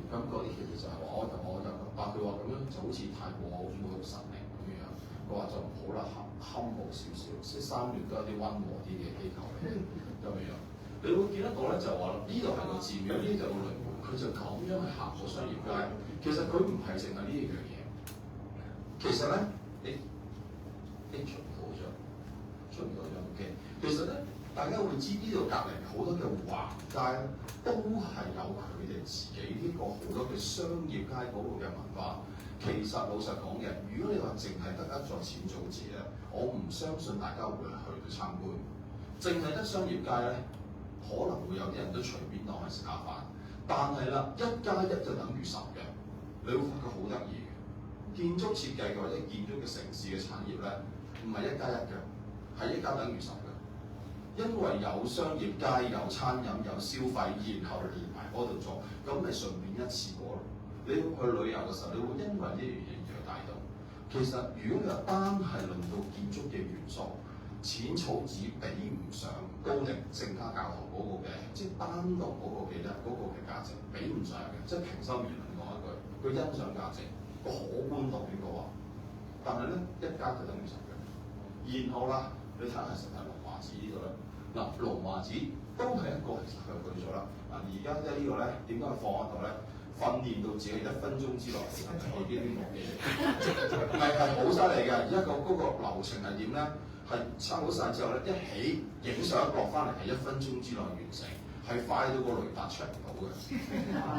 Speaker 1: 咁嗰啲其實就係話，我就但佢話咁樣就好似太過侮辱神明咁樣。佢話就唔好啦，humble 少少，即係3年都有啲溫和啲嘅機構嚟咁樣。你會見得到咧，就話呢度係個寺廟，呢度就個雷門，佢就咁樣去行個商業街。其實佢唔係淨係呢一樣嘢。其實咧，你重複咗，大家會知呢度隔離好多嘅橫街咧，都係有佢哋自己呢個好多嘅商業街嗰個嘅文化。其實老實講嘅，如果你話淨係得一座淺草寺咧，我唔相信大家會去到參觀。淨係得商業街咧，可能會有啲人都隨便當係食下飯。但係啦，一加一就等於10嘅，你會發覺好得意嘅。建築設計或者建築嘅城市嘅產業咧，唔係1加1嘅，係1加等於10嘅。因為有商業街、有餐飲、有消費，然後連埋嗰度做，咁咪順便一次過咯。你要去旅遊嘅時候，你會因為呢樣嘢而去帶動。其實如果你話單係論到建築嘅元素，淺草寺比唔上高迪聖家教堂嗰個嘅，即係單獨嗰個嘅價值，比唔上嘅。即係平心而論講一句，佢欣賞價值。個可觀度邊個話？但係咧1加就等於10嘅。然後啦，你睇下成日龍華寺呢度咧，嗱龍華寺都係一個其實佢去咗啦。嗱而家即係呢個咧，點解放喺度咧？訓練到自己1分鐘之內其實做呢啲咁嘅嘢，唔係好犀利嘅。而家個嗰個流程係點咧？係抄好晒之後咧，一起影相落翻嚟係1分鐘之內完成。係快到個雷達 check 唔到嘅，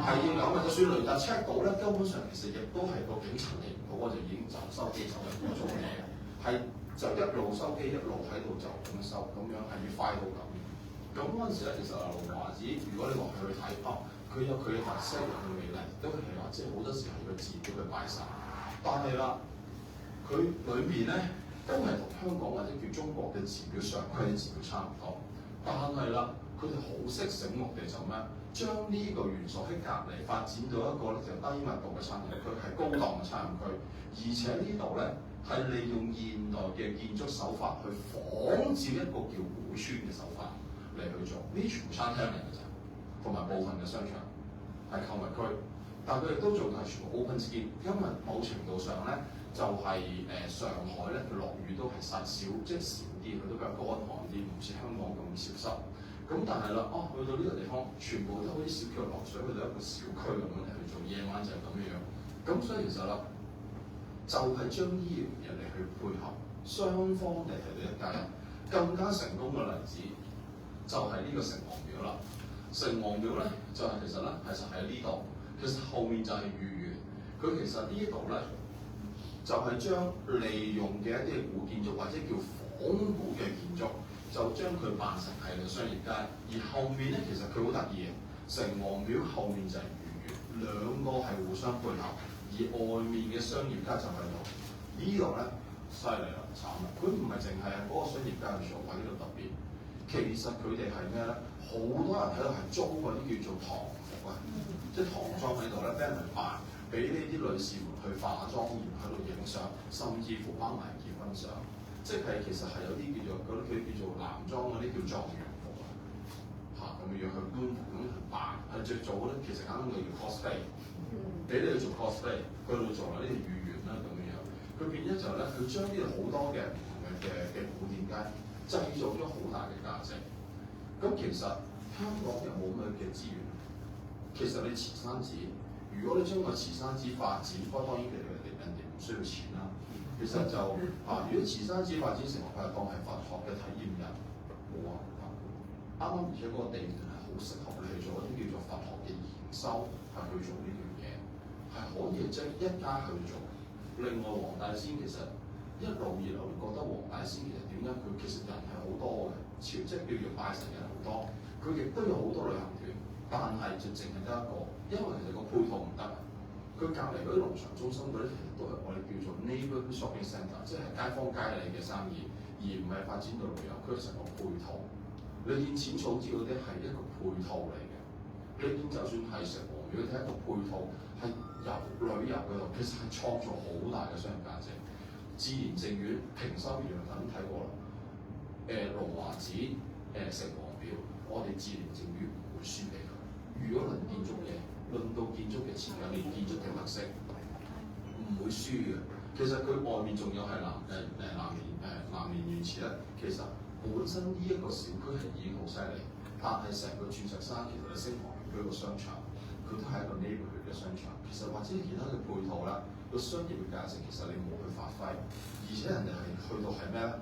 Speaker 1: 係要咁嘅。就算雷達 check 到咧，根本上其實亦都係個警察嚟唔到，我就已經就收機走入嗰種嘢，係就一路收機一路喺度就咁樣收，咁樣係要快到咁。咁嗰陣時咧，其實龍華寺，如果你話去睇佢有佢嘅特色，有佢嘅美麗，都係話即係好多時係個寺廟去拜神。但係啦，佢裏面咧都係同香港或者叫中國嘅寺廟上區嘅寺廟差唔多，但係啦。佢哋好識醒目地就咩？將呢個元素喺隔離發展到一個咧就低密度嘅餐飲區，係高檔嘅餐飲區，而且呢度咧係利用現代嘅建築手法去仿照一個叫古村嘅手法嚟去做，呢全部餐廳嚟嘅啫，同埋部分嘅商場係購物區，但佢亦都做到係全部 open skin，因為某程度上咧就係、上海咧佢落雨都係少，即係少啲，佢都比較乾旱啲，唔似香港咁潮濕。咁但係啦，去到呢個地方，全部都好似小橋流水，去到一個小區咁樣嚟去做，夜晚就係咁樣樣。咁所以其實啦，就係將呢樣嘢嚟去配合，雙方嚟係到1加1。更加成功嘅例子就係呢個城隍廟啦。城隍廟咧就係、其實咧係實喺呢度，其實後面就係御園。佢其實呢度咧就係、將利用嘅一啲古建築或者叫仿古嘅建築。就將佢扮成係個商業街，而後面咧其實佢好得意嘅，城隍廟後面就係御園，兩個係互相配合，而外面嘅商業街就喺度。呢度咧犀利啦，慘啦！佢唔係淨係嗰個商業街去做，喺呢度特別。其實佢哋係咩咧？好多人喺度係租嗰啲叫做唐服啊，即係唐裝喺度咧，俾人去扮，俾呢啲女士們去化妝，然後喺度影相，甚至乎包埋結婚相。即係其實係有啲叫做嗰啲叫做男裝嗰啲叫狀元服啊，咁樣去官服咁去扮，係最早咧其實啱啱叫 cosplay，俾你去做 cosplay，去到做啦呢條御園啦咁樣，佢變咗就咧，佢將呢度好多嘅唔同嘅古典街製造咗好大嘅價值。咁其實香港有冇咩嘅資源？其實你慈山寺，如果你將個慈山寺發展，不過當然其實人哋唔需要錢啦。其實就如果慈山寺發展成為佢係當係佛學嘅體驗人，冇啊，啱啱而且嗰個地段係好適合你去做一啲叫做佛學嘅研修，係去做呢樣嘢，係可以即係1加去做。另外黃大仙其實一路以來覺得黃大仙其實點解佢其實人係好多嘅，即係叫做拜神人好多，佢亦都有好多旅行團，但係就淨係得一個，因為其實個配套唔得。佢隔離嗰啲農場中心嗰啲其實都係我哋叫做 neighbourhood shopping centre， 即係街坊街里嘅生意，而唔係發展到旅遊區成個配套。你見淺草寺嗰啲係一個配套嚟嘅，你見就算係城隍廟，睇一個配套係由旅遊嗰度，其實係創造好大嘅商業價值。自然正院平心而論咁睇過啦，龍華寺、城隍廟，我哋自然正院唔會輸俾佢。如果論建築嘢，論到建築嘅設計、建築嘅特色，唔會輸嘅。其實佢外面仲有係南蓮園池咧。其實本身呢一個小區係已經好犀利，但係成個鑽石山其實你星河園區個商場，佢都係一個 neighbourhood 嘅商場。其實或者其他嘅配套啦，個商業嘅價值其實你冇去發揮，而且人哋係去到係咩咧？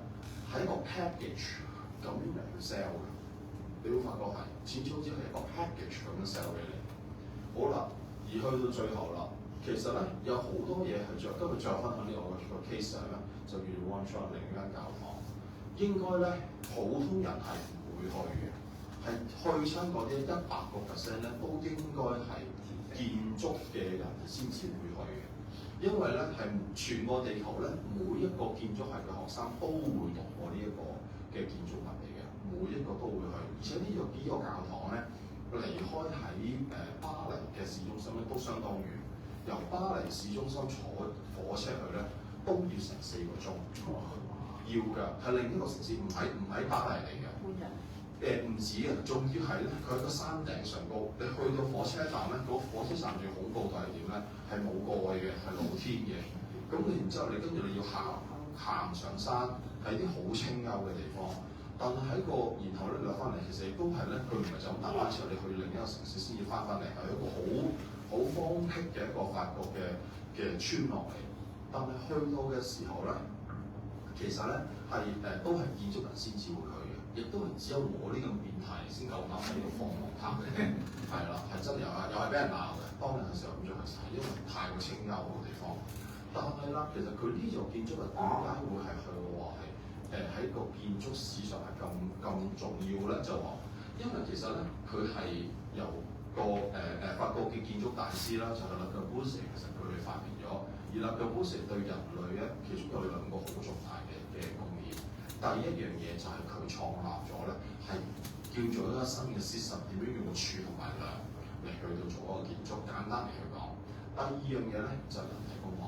Speaker 1: 係一個 package 咁樣嚟去 sell 嘅。你會發覺係似好似係一個 package 咁樣 sell 俾你。好啦，而去到最後啦，其實咧有好多嘢係今日最後分享呢個 case 係咩？就叫做 One Shot 另一間教堂。應該咧普通人係唔會去嘅，係去親嗰啲100%咧都應該係建築嘅人先至會去嘅。因為咧係全個地球咧每一個建築系嘅學生都會讀過呢一個嘅建築物嚟嘅，每一個都會去。而且呢個教堂咧離開喺巴黎嘅市中心咧都相當遠，由巴黎市中心坐火車去咧都要成4個鐘。要㗎，係另一個城市，唔喺巴黎嚟嘅。唔止嘅，仲要係咧，佢喺個山頂上高，你去到火車站咧，嗰火車站最恐怖就係點咧？係冇蓋嘅，係露天嘅。咁然之後跟住你要行上山，係啲好清幽嘅地方。但係然後咧落翻嚟，其實亦都係咧，佢唔係就咁搭翻之後，你去另一個城市先至翻嚟，係一個好荒僻嘅一個法國嘅村落嚟。但係去到嘅時候咧，其實咧係都係建築人先至會去嘅，亦都係只有我呢咁變態先夠膽喺呢度放網塔嘅，係啦，係真又係俾人鬧嘅。當日嘅時候咁做係因為太過清幽嘅地方。但係啦，其實佢呢座建築物點解會係佢話係喺個建築史上係咁重要咧？就話因為其實咧佢係由個法國嘅建築大師啦，就係Le Corbusier，其實佢哋發明咗。而Le Corbusier對人類咧，其中有2個好重大嘅貢獻。第一樣嘢就係佢創立咗咧，係叫做一個新嘅 system， 點樣用個柱同埋梁嚟去到做一個建築。簡單嚟去講，第二樣嘢咧就係人體工學，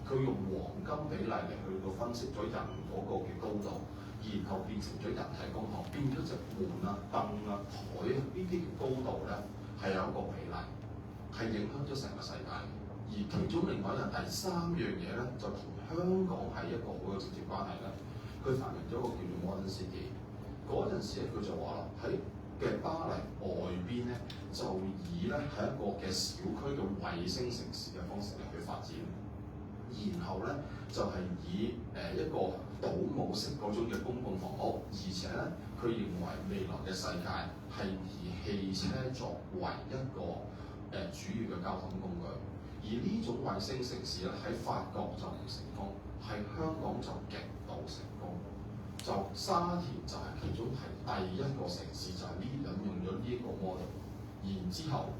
Speaker 1: 佢用黃金比例嚟去到分析咗人嗰個嘅高度，然後變成咗人體工學，變咗隻門啊、凳啊、台啊呢啲嘅高度咧係有一個比例，係影響咗成個世界。而其中另外第3樣嘢咧，就同香港係一個好有直接關係咧。佢發明咗一個叫做 Modern City。嗰陣時咧，佢就話啦，喺嘅巴黎外邊咧，就以咧係一個嘅小區嘅衛星城市嘅方式嚟去發展。然後咧就係以一個倒模式嗰種嘅公共房屋，而且咧佢認為未來嘅世界係以汽車作為一個主要嘅交通工具。而呢種衛星城市咧喺法國就唔成功，喺香港就極度成功。就沙田就係其中係第一個城市，就係引用咗呢一個 model。然之後，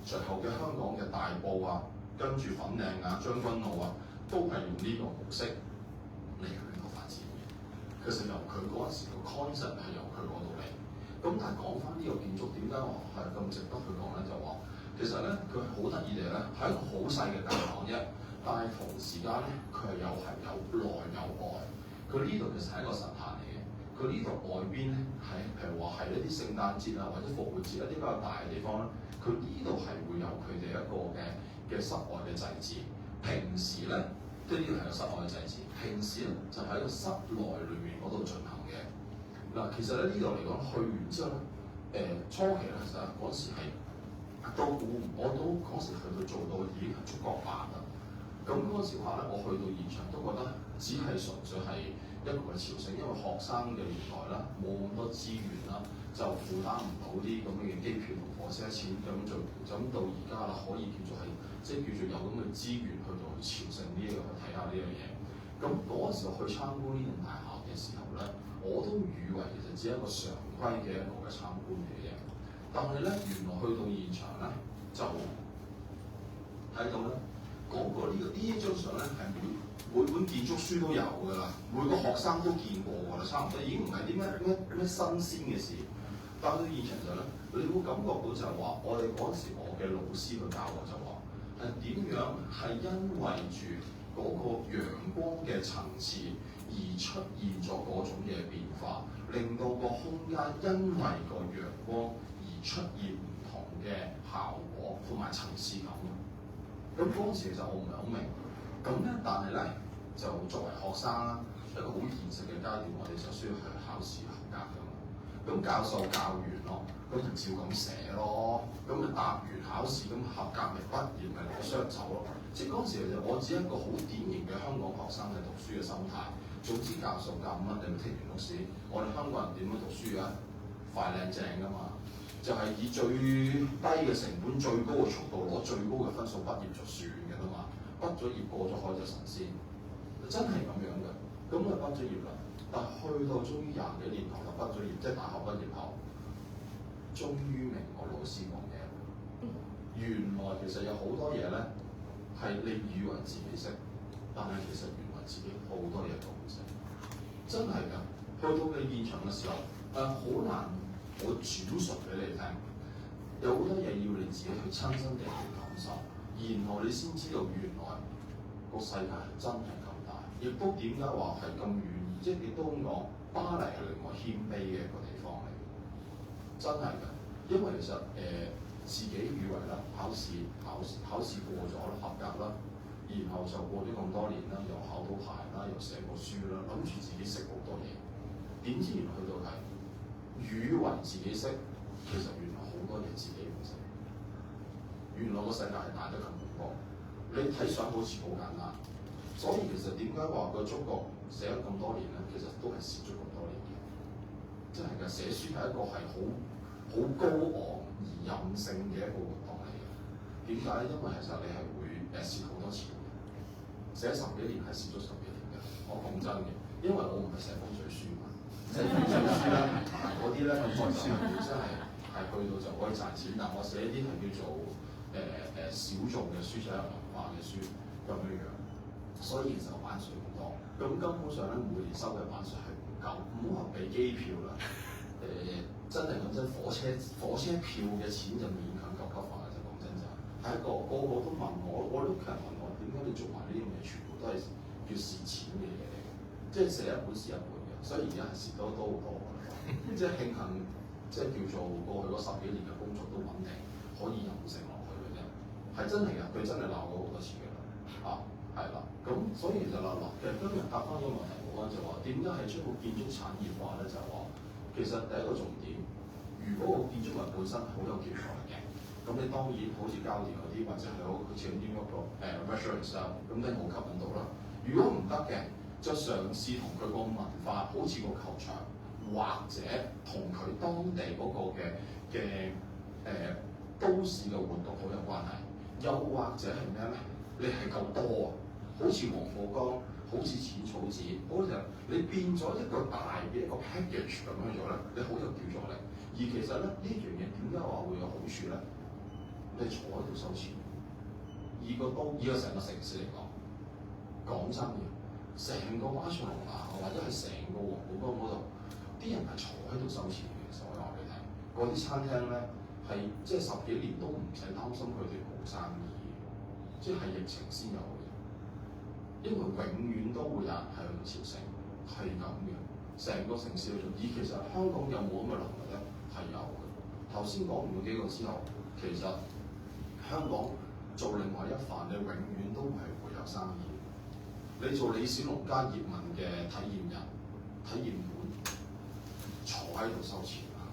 Speaker 1: 隨後嘅香港嘅大埔啊，跟住粉嶺啊、將軍澳啊，都係用呢個模式嚟去到發展嘅。其實由佢嗰陣時個 concept 係由佢嗰度嚟。咁但係講翻呢個建築點解我係咁值得去講咧？就話其實咧佢好得意地咧係一個好細嘅教堂啫，但係同時間咧佢係有內有外。佢呢度其實係一個神壇嚟嘅。佢呢度外邊咧係譬如話係一啲聖誕節啊或者復活節一啲比較大嘅地方咧，佢呢度係會有佢哋一個嘅室外嘅祭祀。平時咧即係呢度係個室外嘅祭祀，平時咧就喺個室內裏面嗰度進行嘅。嗱，其實咧呢度嚟講去完之後咧，初期咧其實嗰時係我都嗰時去到做到已經係觸覺白啦。咁嗰時話咧，我去到現場都覺得只係純粹係一個嘅朝聖，因為學生嘅年代啦，冇咁多資源啦，就負擔唔到啲咁嘅機票同火車錢，咁到而家啦，可以叫做係即係叫做有咁嘅資源去到去朝聖呢一個去睇下呢樣嘢。咁嗰時候去參觀呢棟大廈嘅時候咧，我都以為其實只係一個常規嘅一個嘅參觀嚟嘅，但係咧原來去到現場咧就睇到咧。呢一張相咧係每本建築書都有㗎啦，每個學生都見過㗎啦，差唔多已經唔係啲咩新鮮嘅事。但係到現場就咧，你會感覺到就係話，我哋嗰時我嘅老師去教我就話，係點樣係因為住嗰個陽光嘅層次而出現咗嗰種嘅變化，令到個空間因為個陽光而出現唔同嘅效果同埋層次感。咁嗰時其實我唔係好明，咁咧，但係咧就作為學生啦，一個好現實嘅階段，我哋就需要去考試合格㗎嘛。咁教授教完咯，咁就照咁寫咯，咁就答完考試，咁合格咪畢業咪攞雙走咯。即係嗰時其實我只係一個好典型嘅香港學生嘅讀書嘅心態。總之教授教乜，你咪聽完讀書。我哋香港人點樣讀書啊？快靚正㗎嘛，就係、以最低嘅成本、最高嘅速度攞最高嘅分數畢業就算嘅啦嘛。畢咗業過咗海就神仙，真係咁樣嘅。咁就畢咗業啦，但係去到終於廿幾年後就畢咗業，即係大學畢業後，終於明我老師講嘢。原來其實有好多嘢咧係你以為自己識，但係其實原來自己好多嘢都唔識，真係㗎。去到你現場嘅時候，好難我轉述俾你聽，有好多嘢要你自己去親身地去感受，然後你先知道原來個世界係真係咁大，亦都點解話係咁願意，即係亦都咁講，巴黎係令我謙卑嘅一個地方嚟，真係㗎。因為其實自己以為啦，考試過咗啦，合格啦，然後就過咗咁多年啦，又考到牌啦，又寫過書啦，諗住自己識好多嘢，點知原來去到係以為自己識，其實原來好多嘢自己唔識。原來個世界係大得咁多，你睇相好似好簡單，所以其實點解話個中國寫咗咁多年咧，其實都係蝕咗咁多年嘅，真係㗎。寫書係一個係好高昂而任性嘅一個活動嚟嘅。點解咧？因為其實你係會蝕好多錢嘅，寫10幾年係蝕咗10幾年嘅。我講真嘅，因為我唔係寫風水書嘛，寫風水書咧嗰啲咧，咁就真係去到就可以賺錢。但我寫啲係叫做小眾嘅書，寫文化嘅書咁樣樣，所以其實版稅好多。咁根本上咧，每年收嘅版稅係唔夠，唔好話俾機票啦。真係講真，火車票嘅錢就勉強夠吸飯嘅啫。講真就係一個個都問我，我啲屋企人問我點解你做埋呢啲嘢，全部都係要蝕錢嘅嘢嚟嘅，即係寫一本蝕一本嘅，所以而家係蝕得多好多嘅。即係慶幸，即係叫做過去嗰10幾年嘅工作都穩定，可以任性落去嘅啫。係真係㗎，佢真係鬧過好多次㗎啦。係啦，咁所以其實嗱，其實今日答翻個問題冇關，就話點解係將個建築產業化咧？就係話其實第一個重點，如果個建築物本身好有建材嘅，咁你當然好似膠電嗰啲，或者係好似呢一個reference 啊，咁你好吸引到啦。如果唔得嘅，就嘗試同佢個文化，好似個球場，或者同佢當地嗰個嘅都市嘅活動好有關係，又或者係咩咧？你係夠多啊，好似黃浦江，好似淺草寺，好似你變咗一個大嘅一個 package 咁樣咗咧，你好有叫座力。而其實咧呢樣嘢點解話會有好處咧？你坐喺度收錢，以個成個城市嚟講真嘅，成個巴塞隆拿或者係成個黃浦江嗰度，啲人係坐喺度收錢嘅。其實我話俾你聽，嗰啲餐廳咧係即係10幾年都唔使擔心佢哋冇生意。即係疫情先有嘅，因為永遠都會有人喺度朝聖，係咁嘅。成個城市去做，而其實香港有冇咁嘅能力咧？係有嘅。頭先講完嗰幾個之後，其實香港做另外一範，你永遠都係會有生意。你做李小龍加葉問嘅體驗人、體驗館，坐喺度收錢啊！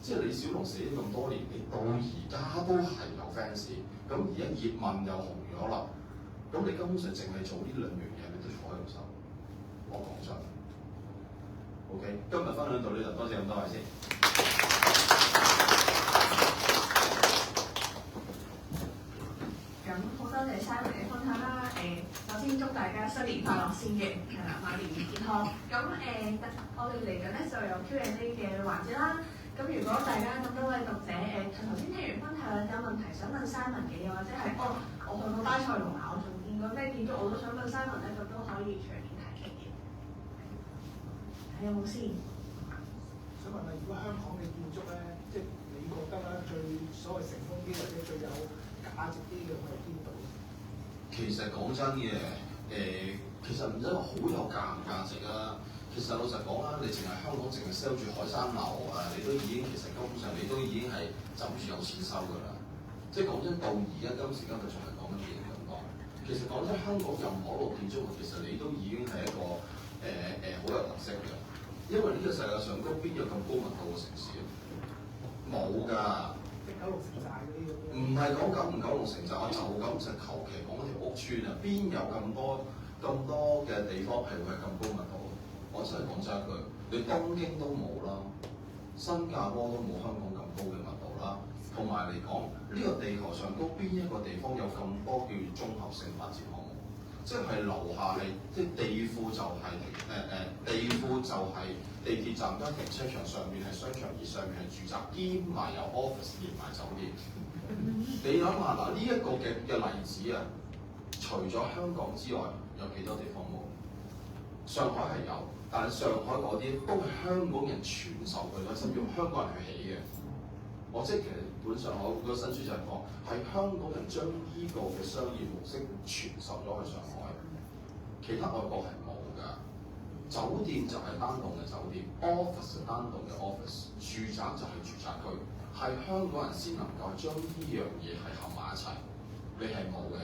Speaker 1: 即係李小龍死咗咁多年，你到而家都係有 fans。咁而家葉問又紅咗啦，咁你根本上淨係做呢2樣嘢，你都坐喺度收。我講真 ，OK， 今日分享到呢度，多謝咁多位先。
Speaker 3: 咁好多謝 Simon 嘅分享啦。首先祝大家新年快樂先嘅，係啦，馬年健康。咁我哋嚟緊咧就有 Q&A 嘅環節啦。咁如果大家咁多位讀者頭先聽完分享有問題想問 Simon 嘅，或者係我去過巴塞隆拿，我仲見過咩建築，我都想問 Simon 咧，咁都可以隨便提出嘅。有冇先？
Speaker 2: 想問下，如果香港嘅建築咧，即係你覺得啦，最所謂成功啲或者最有價值啲嘅係邊度？
Speaker 1: 其實講真嘅，其實唔使話好有價值啊。其實老實講啦，你淨係香港淨係 sell 住海山樓啊，你都已經其實根本上你都已經係枕住有錢收㗎啦。即係講真，到而家今時今日仲係講緊幾咁講。其實講真，香港任何一個建築物，其實你都已經係一個好有特色嘅。因為呢個世界上都邊有咁高密度嘅城市啊？冇㗎。
Speaker 2: 即九龍城寨嗰啲咁。
Speaker 1: 唔係講九唔九龍城寨，我就咁就求其講嗰條屋村啊，邊有咁多嘅地方係會係咁高密度？我真係講真一句，你東京都冇啦，新加坡都冇香港咁高嘅密度啦。同埋嚟講，呢個地球上高邊一個地方有咁多叫綜合性發展項目？即係樓下係即係地庫就係地庫就係地鐵站加停車場，上面係商場，而上面係住宅，兼埋有 office 連埋酒店。你諗下嗱，呢一個嘅例子啊，除咗香港之外，有幾多地方冇？上海係有，但係上海嗰啲都係香港人傳授佢嘅，甚至用香港人去起嘅。我即係其實本上我個新書就係講，係香港人將呢個嘅商業模式傳授咗去上海，其他外國係冇㗎。酒店就係單棟嘅酒店 ，office 係單棟嘅 office， 住宅就係住宅區，係香港人先能夠將呢樣嘢係合埋一齊。你係冇嘅。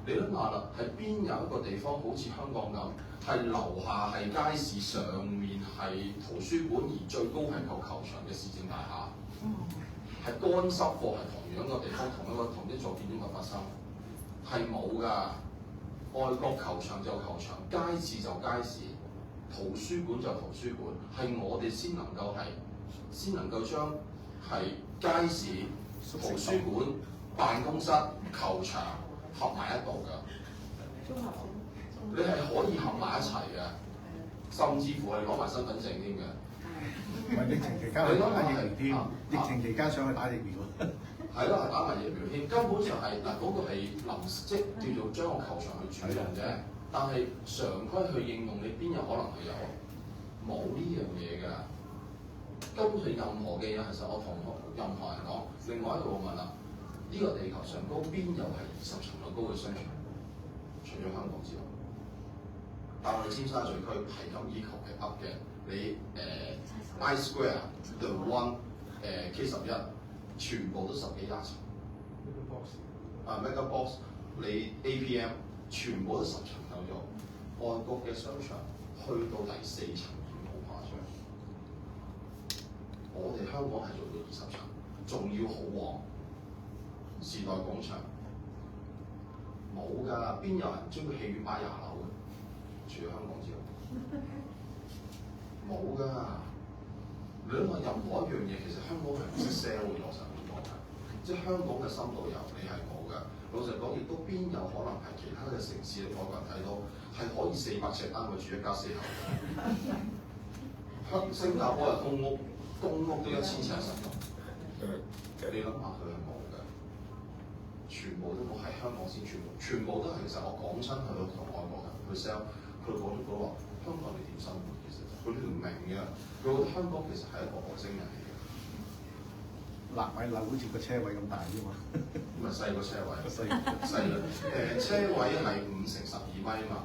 Speaker 1: 你諗下啦，係邊有一個地方好似香港咁，係樓下係街市，上面係圖書館，而最高係個球場嘅市政大廈？係乾濕貨係同樣個地方，同一座建築物發生，係冇㗎。外國球場就球場，街市就街市，圖書館就圖書館，係我哋先能夠將係街市、圖書館、辦公室、球場合埋一度㗎。你係可以合埋一齊嘅，甚至乎係攞埋身份證添嘅。
Speaker 4: 疫情期間去打疫苗添，疫情期間上去打疫苗。
Speaker 1: 係咯，係打埋疫苗添，根本就係嗱嗰個係臨時，即叫做將個球場去轉用啫。但係常規去應用，你邊有可能去有？冇呢樣嘢㗎。根本上任何嘅嘢，其實我同任何人講，另外一個問啦，呢個地球上高邊有係20層樓高嘅商場？除咗香港之外，但係尖沙咀區係咁以求其噏嘅，你I Square、The One、K11，全部都10幾廿層。Mega Box， 你 APM 全部都10層樓咗。外國嘅商場去到第4層已經好誇張。我哋香港係做到20層，仲要好旺。時代廣場冇㗎，邊有人將個戲院擺20樓嘅？除咗香港之外，冇㗎。你諗下任何一樣嘢，其實香港係唔識 sell 嘅，老實講㗎。即係香港嘅深度遊，你係冇㗎。老實講，亦都邊有可能係其他嘅城市，你外國人睇到係可以400尺單位住一家4口嘅。新加坡嘅公屋都1000尺實用。你諗下佢係冇㗎，全部都冇，係香港先全部都係。其實我講親去到同外國人去 sell， 佢講咗話香港你點生活？其實佢哋唔明嘅，佢覺得香港其實係一個外星人嚟嘅。
Speaker 4: 納米樓好似個車位咁大啫嘛，
Speaker 1: 咁咪細個車位，細啦。車位係5乘12米啊嘛。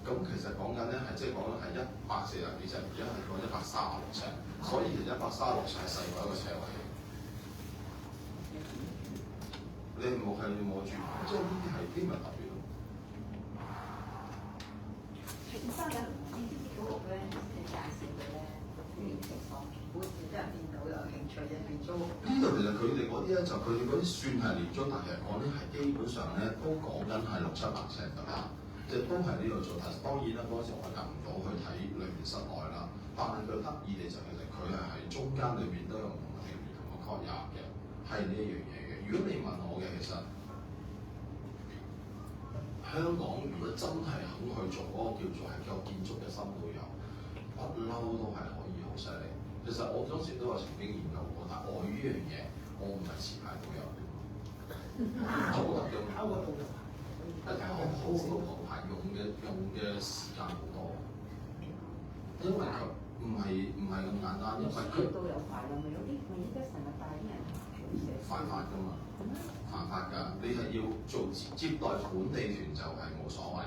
Speaker 1: 咁其實講緊咧係即係講緊係140幾尺，而家係講136尺，所以其實136尺係細過一個車位。你冇係冇住，即係呢啲係啲咪特別咯。
Speaker 5: 其實呢啲嗰個咧，你介紹嘅咧，啲情況，會唔會俾人見到有興趣嘅變租？
Speaker 1: 呢度其實佢哋嗰啲咧，就佢哋嗰啲算係廉租，但係講咧係基本上咧都講緊係600-700尺㗎啦，即係都係呢度做。但係當然啦，嗰陣時我入唔到去睇裏面室內啦，但係佢得意嘅就其實佢係喺中間裏面都有唔同嘅唔同嘅 courtyard 嘅，係呢一樣嘢嘅。如果你問我嘅，其實香港如果真係肯去做嗰個叫做係建築嘅深度遊，不嬲都係可以好犀利。其實我當時都有曾經研究過，但係我呢樣嘢我唔係持牌導遊，做得用
Speaker 2: 考個導遊，
Speaker 1: 好多旁牌用嘅時間好多，因為佢唔係咁簡單，因為佢
Speaker 5: 導遊牌又咪有啲咪依家成日帶啲人
Speaker 1: 犯法㗎嘛。犯法㗎，你係要做接待本地團就係冇所謂。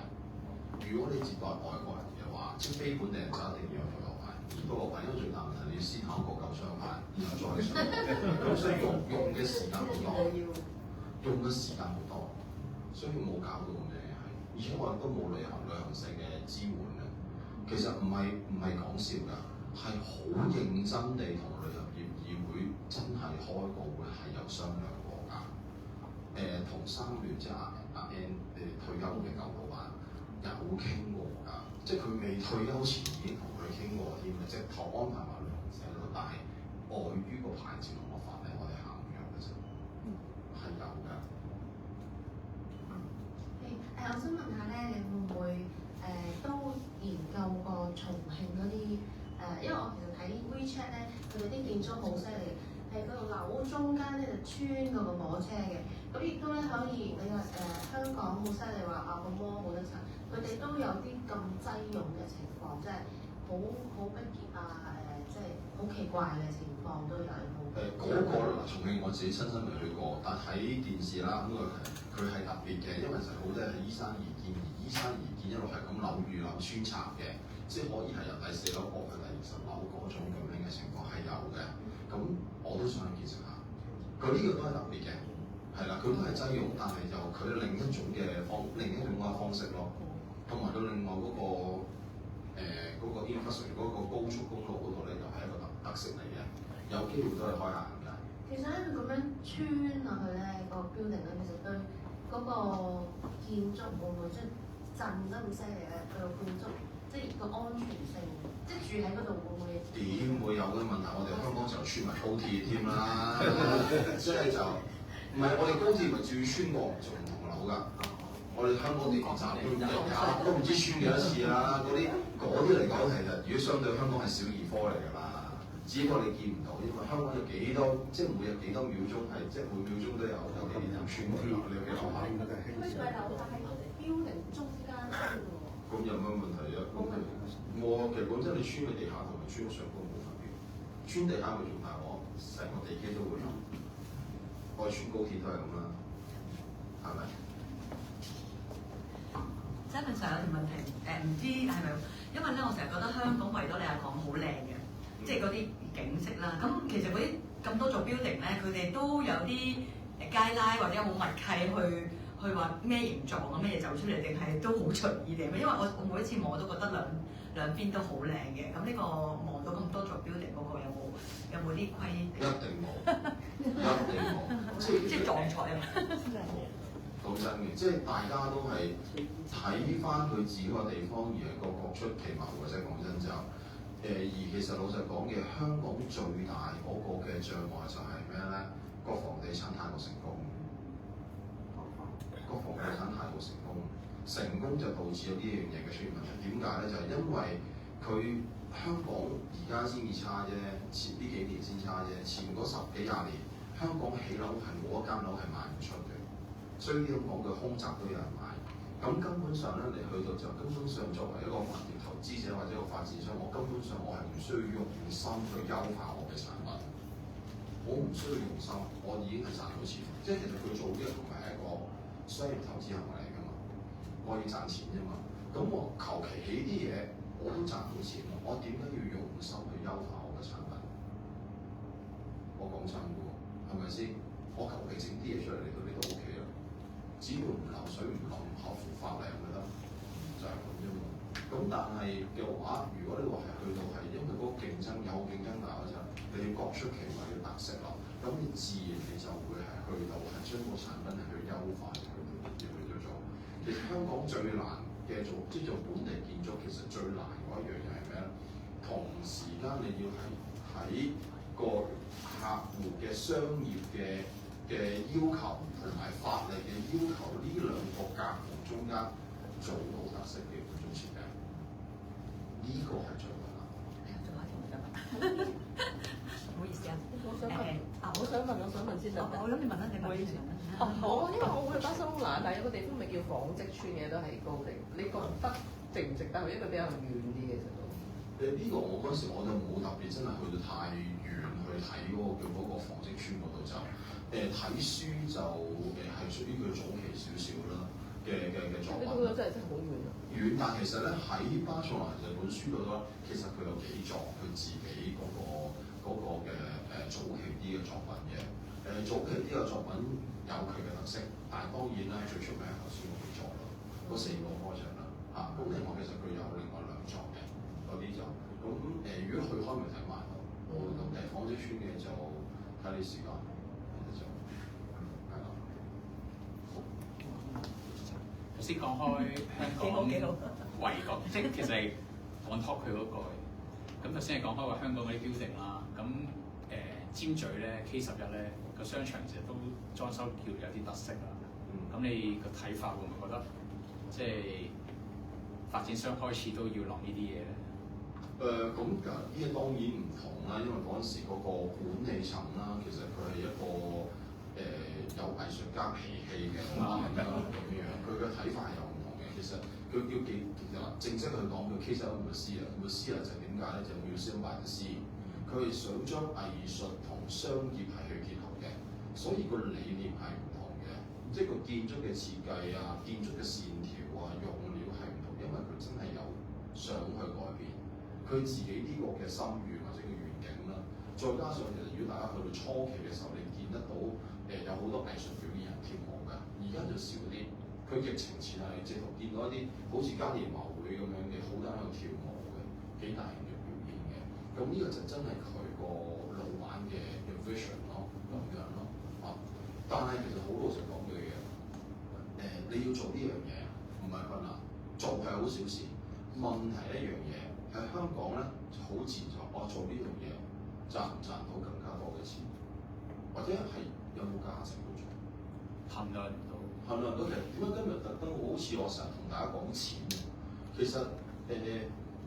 Speaker 1: 如果你接待外國人嘅話，即係非本地人就一定要有導遊牌。而導遊牌因為最大問題，你要先考個救傷牌，然後再上。咁所以用嘅時間好多，用嘅時間好多，所以冇搞到咁樣係。而且我亦都冇旅行社嘅支援嘅。其實唔係講笑㗎，係好認真地同旅遊業議會真係開個會係有商量。同三聯即係阿 N 退休嘅舊老闆有傾過㗎，即係佢未退休前已經同佢傾過添，直頭安排埋旅行社喺度帶礙於個牌照同個法例，我哋行唔入嘅啫，係有㗎。
Speaker 3: 我想問下咧，你會唔會都研究過重慶嗰啲因為我其實睇 WeChat 咧，佢哋啲建築好犀利，係嗰個樓中間咧就穿嗰個火車嘅，咁亦都咧可以你話香港好犀利話個摩冇得拆，佢哋都有啲咁擠擁嘅情況，即係好逼傑即係好奇怪嘅情況都有。
Speaker 1: 嗰個重慶我自己親身未去過，但睇電視啦，咁佢係特別嘅，因為就好多係依山而建，而依山而建一路係咁扭遇扭穿插嘅，即係可以係由第4樓過去第20樓嗰種咁樣嘅情況係有嘅。咁我都想去見識下，佢呢個都係特別嘅，係啦，佢都係擠擁，但係就佢另一種嘅方式咯，同埋佢另外嗰個infrastructure 嗰個高速公路嗰度咧，又係一個特色嚟嘅，有機會都係開下㗎。
Speaker 3: 其實咧，佢咁樣穿落去咧，個 building 咧，其實對嗰個建築會唔會即係震得咁犀利咧？佢個建築即係個安全性，即係住喺嗰度會唔會？
Speaker 1: 點會有嘅問題？我哋香港就穿埋高鐵添啦，即係就唔係我哋高鐵咪照穿過做唔同樓㗎。我哋香港地鐵站都唔知穿幾多次啦。嗰啲嚟講，其實如果相對香港係小兒科嚟㗎啦。只不過你見唔到，因為香港有幾多，即係每日幾多秒鐘係，即係每秒鐘都有地鐵站穿過㗎。你有幾樓下？
Speaker 5: 佢係樓下喺個 building 中間穿喎。
Speaker 1: 咁有乜問題啊？我其實講真，你穿嘅地下同埋穿嘅上高冇分別。穿地下咪仲大鑊，成個地基都會冧。我穿高鐵都係咁啦，係咪？
Speaker 6: 真係上有條問題，唔知係咪？因為咧，我成日覺得香港維多利亞港好靚嘅，即係嗰啲景色啦。咁其實嗰啲咁多座 building 咧，佢哋都有啲街拉或者好默契去話咩形狀啊，咩嘢走出嚟，定係都好隨意定？因為我每一次望都覺得兩邊都好靚嘅。咁呢個望到咁多座 building 嗰個有冇啲規定？
Speaker 1: 一定冇，一定冇，
Speaker 6: 即係撞彩啊！
Speaker 1: 講真嘅，即係大家都係睇翻佢自己個地方，而係各出其謀嘅啫。講真就而其實老實講嘅，香港最大嗰個嘅障礙就係咩咧？個房地產太過成功，個房地產太過成功，成功就導致咗呢樣嘢嘅出現問題。點解咧？就係因為佢香港而家先至差啫，前呢幾年先差啫，前嗰10幾20年，香港起樓係冇一間樓係賣唔出嘅。所以呢咁講嘅空宅都有人買，咁根本上咧，你去到就根本上作為一個物業投資者或者一個發展商，我根本上我係唔需要用心去優化我嘅產品，我唔需要用心，我已經係賺到錢。即係其實佢做呢個同埋係一個商業投資行為嚟㗎嘛，我要賺錢啫嘛。咁我求其起啲嘢我都賺到錢咯，我點解要用心去優化我嘅產品？我講真㗎喎，係咪先？我求其整啲嘢出嚟，你都 OK 啦。只要唔流水唔合乎法例咪得，就係咁啫嘛。咁但係嘅話，如果你話係去到係因為嗰個競爭有競爭大嗰陣，你要各出其謀嘅特色咯，咁你自然你就會係去到係將個產品係去優化去做。其實香港最難嘅做即係做本地建築，其實最難嗰一樣嘢係咩咧？同時間你要係喺個客戶嘅商業嘅要求同埋法例嘅要求呢兩個夾縫中間做到特色嘅建築設計，呢個係最困難。
Speaker 6: 做下條問唔好意思啊，
Speaker 7: 我想問先啦。
Speaker 6: 我諗你問啦，你問先。
Speaker 7: 好，因為我會去巴塞隆拿，但係有個地方咪叫紡織村嘅，都係高地。你覺得值唔值得去？因為比較遠啲嘅其實都。
Speaker 1: 呢個我嗰時我就冇特別真係去到太遠去睇嗰個叫嗰個紡織村嗰度就。睇書就係屬於佢早期少少啦嘅作品。
Speaker 7: 你覺得真係好遠啊！
Speaker 1: 遠，但其實咧喺巴塞羅那本書度咧，其實佢有幾作佢自己嗰個嘅早期啲嘅作品嘅。早期啲嘅作品有佢嘅特色，但係當然啦，最出名係頭先嗰幾作咯，嗰4個 project 啦嚇。咁另外其實佢有另外2作嘅嗰啲就咁如果去開咪睇埋咯。咁紡織村嘅就睇你時間。
Speaker 8: 先講開香港維港，即係其實係 on top 佢嗰個。咁頭先係講開話香港嗰啲 building 啦。咁尖咀咧 K11咧個商場其實都裝修叫有啲特色啦。咁你個睇法會唔會覺得即係發展商開始都要諗呢啲嘢咧？
Speaker 1: 咁呢個當然唔同啦，因為嗰陣時嗰個管理層啦，其實佢係一個有藝術家脾氣嘅人啦咁樣，佢嘅睇法係有唔同嘅。其實佢叫其實正式去講叫 K11 Museum 就係點解咧？就 Museum by the Sea，佢係想將藝術同商業係去結合嘅，所以個理念係唔同嘅，即係個建築嘅設計啊、建築嘅線條啊、用料係唔同，因為佢真係有想去改變佢自己呢個嘅心願或者個願景啦。再加上其實如果大家去到初期嘅時候，你見得到有好多藝術表演人跳舞㗎，而家就少啲。佢疫情前係直頭見到一啲好似嘉年華會咁樣嘅，好多人喺度跳舞嘅，幾大型嘅表演嘅。咁呢個就真係佢個老闆嘅 vision 咯，咁樣咯啊。但係其實好老實講句嘢，你要做呢樣嘢唔係困難，做係好小事。問題一樣嘢喺香港咧，好自然就我做呢樣嘢賺唔賺到更加多嘅錢，或者係有冇價值去做？
Speaker 8: 衡量唔到。
Speaker 1: 衡量到其實點解今日特登好似我成日同大家講錢？其實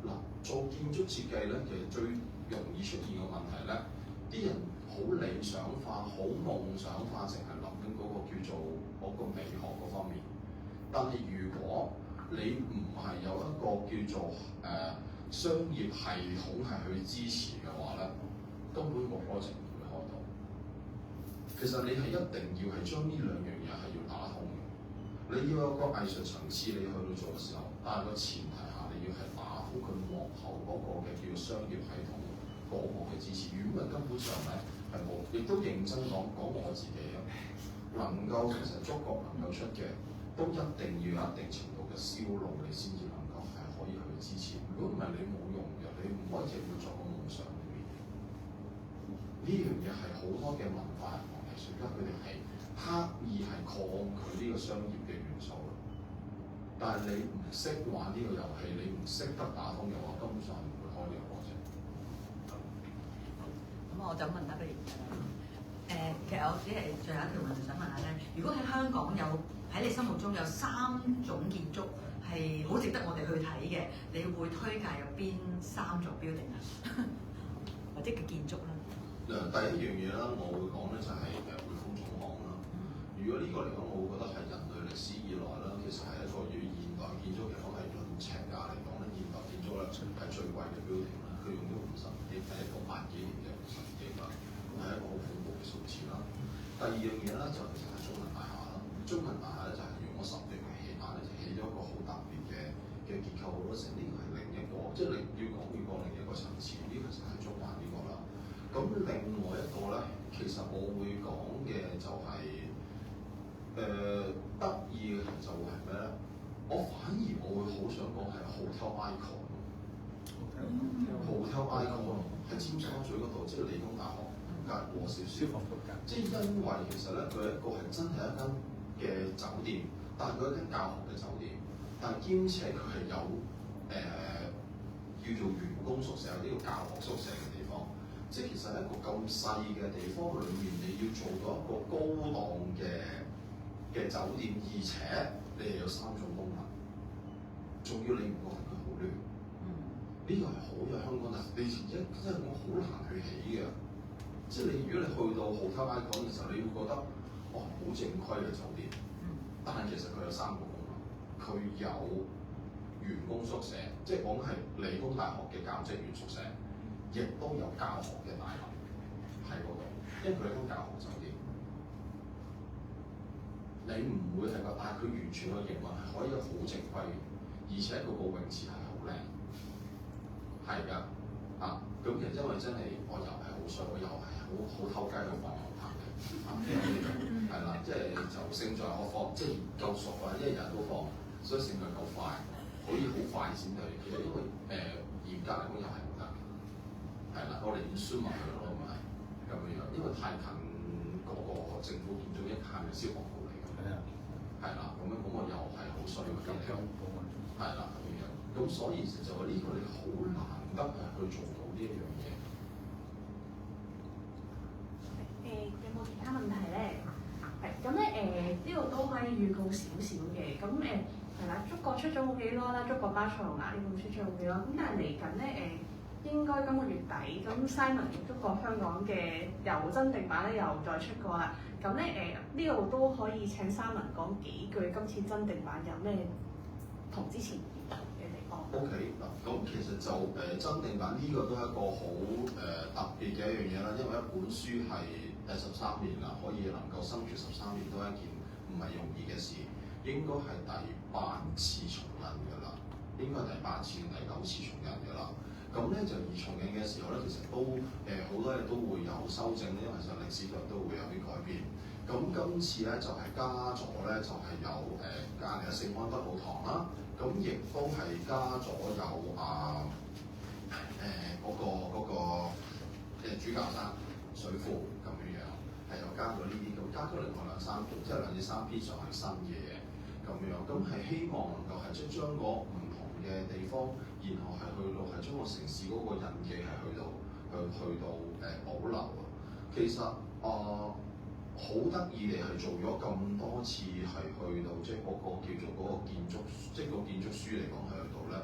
Speaker 1: 嗱，做建築設計咧，其實最容易出現嘅問題咧，啲人好理想化、好夢想化，成係諗緊嗰個叫做嗰個美學嗰方面。但係如果你唔係有一個叫做商業系統係去支持嘅話咧，根本個 project 唔會開到。其實你係一定要係將呢兩樣嘢係要打通嘅。你要有個藝術層次，你去到做嘅時候，但係個前提下你要係打通佢幕後嗰個嘅叫商業系統嗰個嘅支持。如果唔係根本上咧係冇，亦都認真講我自己啊，能夠其實觸覺能夠出嘅，都一定要有一定程度嘅銷路，你先至能夠係可以去支持。如果唔係你冇用嘅，你唔可以淨係做個夢想裏面。呢樣嘢係好多嘅文化人同藝術家佢哋係刻意係抗拒呢個商業嘅元素。但係你唔識玩呢個遊戲，你唔識得打通嘅話，根本上係唔會開呢個過程。
Speaker 6: 咁我就問下你其實我只係最後一條問題想問下咧，如果喺香港有喺你心目中有3種建築係好值得我哋去睇嘅，你會推介有邊3座 building 啊？或者嘅建築咧？
Speaker 1: 第一樣嘢啦，我會講咧就係匯豐總行啦。如果呢個嚟講，我會覺得係人類歷史以來啦，其實係一個與現代建築嚟講係論尺價嚟講咧，現代建築咧係最貴嘅 building 啦。佢用咗50億，係一個萬幾年嘅50億啦，咁係一個好恐怖嘅數字啦。第二樣嘢咧就其實係中銀大廈啦。中銀大廈咧就係用咗10億嘅起碼咧，就起咗一個好特別嘅結構好多成。呢個係另一個，即係你要講另一個層次。呢個就係中環呢個啦。咁另外一個咧，其實我會講嘅就係得意嘅就係咩咧？我反而我會好想講係 Hotel Icon。Hotel Icon 喺尖沙咀嗰度，即係理工大學隔過少少。
Speaker 4: 消防局㗎。
Speaker 1: 即係因為其實咧，佢一個係真係一間嘅酒店，但係佢一間教學嘅酒店，但係兼且佢係有叫做員工宿舍，有呢個教學宿舍嘅地方。即係其實喺一個咁細嘅地方裏面，你要做到一個高檔嘅酒店，而且你係有3種功能，仲要你唔覺得佢好亂？呢個係好有香港特色，你真係講好難去起嘅。即係如果你去到 Hotel Icon 嘅時候，你會覺得哇好正規嘅酒店，但係其實佢有3個功能，佢有員工宿舍，即係講係理工大學嘅教職員宿舍。亦都有教學嘅大樓喺嗰度，因為佢係間教學酒店，你唔會係個，但係佢完全個營運係可以好正規嘅，而且佢個泳池係好靚，係㗎啊！咁其實因為真係我又係好衰，我又係好偷雞去放學拍嘅，係啦，即係就勝在我放，即係夠熟啦，一日都放，所以勝在夠快，可以好快先去。其實因為嚴格嚟講又係唔得。係啦，我哋要輸埋佢咯，咪咁樣，因為太近嗰個政府建築一間嘅消防局嚟嘅，係啦，咁我又係好衰嘅，係啦咁樣，咁所以就話呢個你好難得係去做到呢一樣嘢。
Speaker 3: 度都可以預告少少嘅。咁係啦，觸覺出咗冇幾多啦，觸覺巴塞隆拿呢本書出咗冇幾多。咁但係嚟緊咧應該今個月底，咁 Simon 觸覺香港嘅由增訂版咧又再出過啦。咁咧呢度都可以請 Simon 講幾句，今次增訂版有咩同之前唔同嘅地方
Speaker 1: ？OK 嗱，咁其實就增訂版呢個都係一個好特別嘅一樣嘢啦，因為一本書係第13年啦，可以能夠生存13年都係一件唔係容易嘅事，應該係第8次重印㗎啦，應該係第8次、第9次重印㗎啦。咁咧就而重印嘅時候咧，其實都好多嘢都會有修正咧，因為其實歷史上都會有啲改變。咁今次咧就係加咗咧，就係有隔離嘅聖安德魯堂啦，咁亦都係加咗有嗰個主教山水庫咁樣，係有加咗呢啲，咁加咗另外2、3篇，即係2至3篇上係新嘅嘢咁樣，咁係希望能夠係將嗰唔同嘅地方，然後係去到係將個城市嗰個印記係去到保留啊。其實好得意地係做咗咁多次係去到即係嗰個叫做嗰個建築，即係個建築書嚟講喺度咧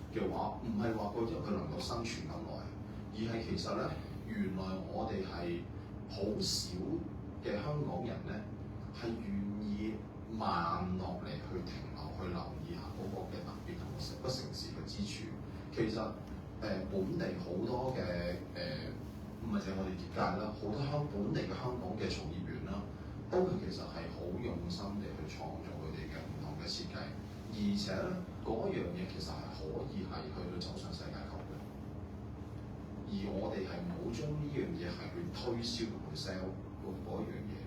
Speaker 1: 嘅話，唔係話佢能夠生存咁耐，而係其實咧原來我哋係好少嘅香港人咧係願意慢落嚟去停留去留意下嗰個嘅特別同個城市嘅之處。其實本地好多嘅唔係淨係我哋業界啦，好多本地嘅香港嘅從業員啦，都其實係好用心地去創造佢哋嘅唔同嘅設計，而且咧嗰樣嘢其實係可以係去到走上世界級嘅。而我哋係冇將呢樣嘢係去推銷同去 sell 嗰樣嘢，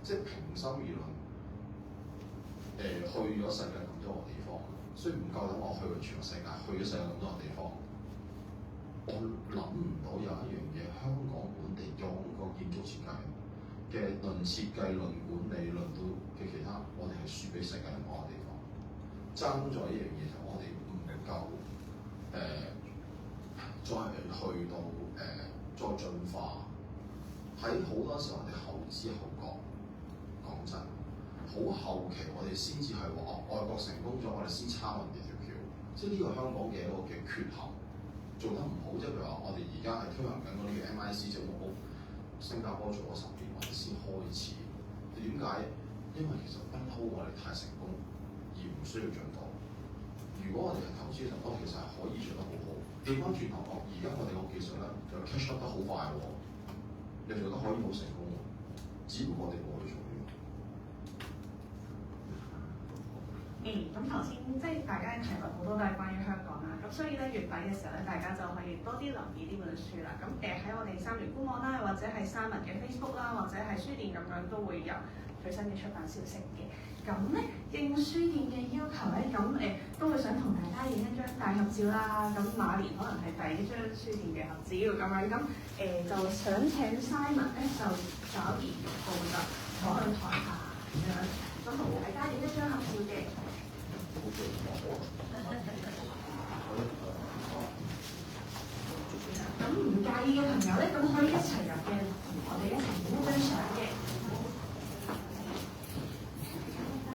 Speaker 1: 即係平心而論，去咗世界咁多個地方，雖然唔夠膽我去過全個世界，去咗世界咁多個地方。我諗唔到有一樣嘢，香港本地用個建築設計嘅論設計、論管理、論到嘅其他，我哋係輸俾世界任何一個地方。爭在一樣嘢就我哋唔夠再去到再進化。喺好多時候，我哋後知後覺。講真，好後期我哋先至係話外國成功咗，我哋先抄人哋條橋。即係呢個香港嘅一個嘅缺陷。做得唔好，即係譬如話，我哋而家係推行緊嗰啲嘅 MIC 就冇新加坡做咗10年，我哋先開始。點解？因為其實不嬲我哋太成功，而唔需要進步。如果我哋係投資嘅時候，我其實係可以做得好好。調翻轉頭，而家我哋個技術咧就 catch up 得好快喎，你做得可以好成功喎，只不過我哋冇去做。
Speaker 3: 咁頭先即係大家提過好多都係關於香港啦，咁所以咧月底嘅時候咧，大家就可以多啲留意呢本書啦。咁喺我哋三聯官網啦，或者係Simon嘅 Facebook 啦，或者係書店咁樣都會有最新嘅出版消息嘅。咁咧應書店嘅要求咧，咁都會想同大家影一張大合照啦。咁馬年可能係第一張書店嘅合照咁樣，咁就想請Simon咧就找件玉布就坐去台下咁樣，咁同大家影一張合照嘅。咁唔介意嘅朋友咧，咁可以一齊入嘅，同我哋一齊影一張相嘅。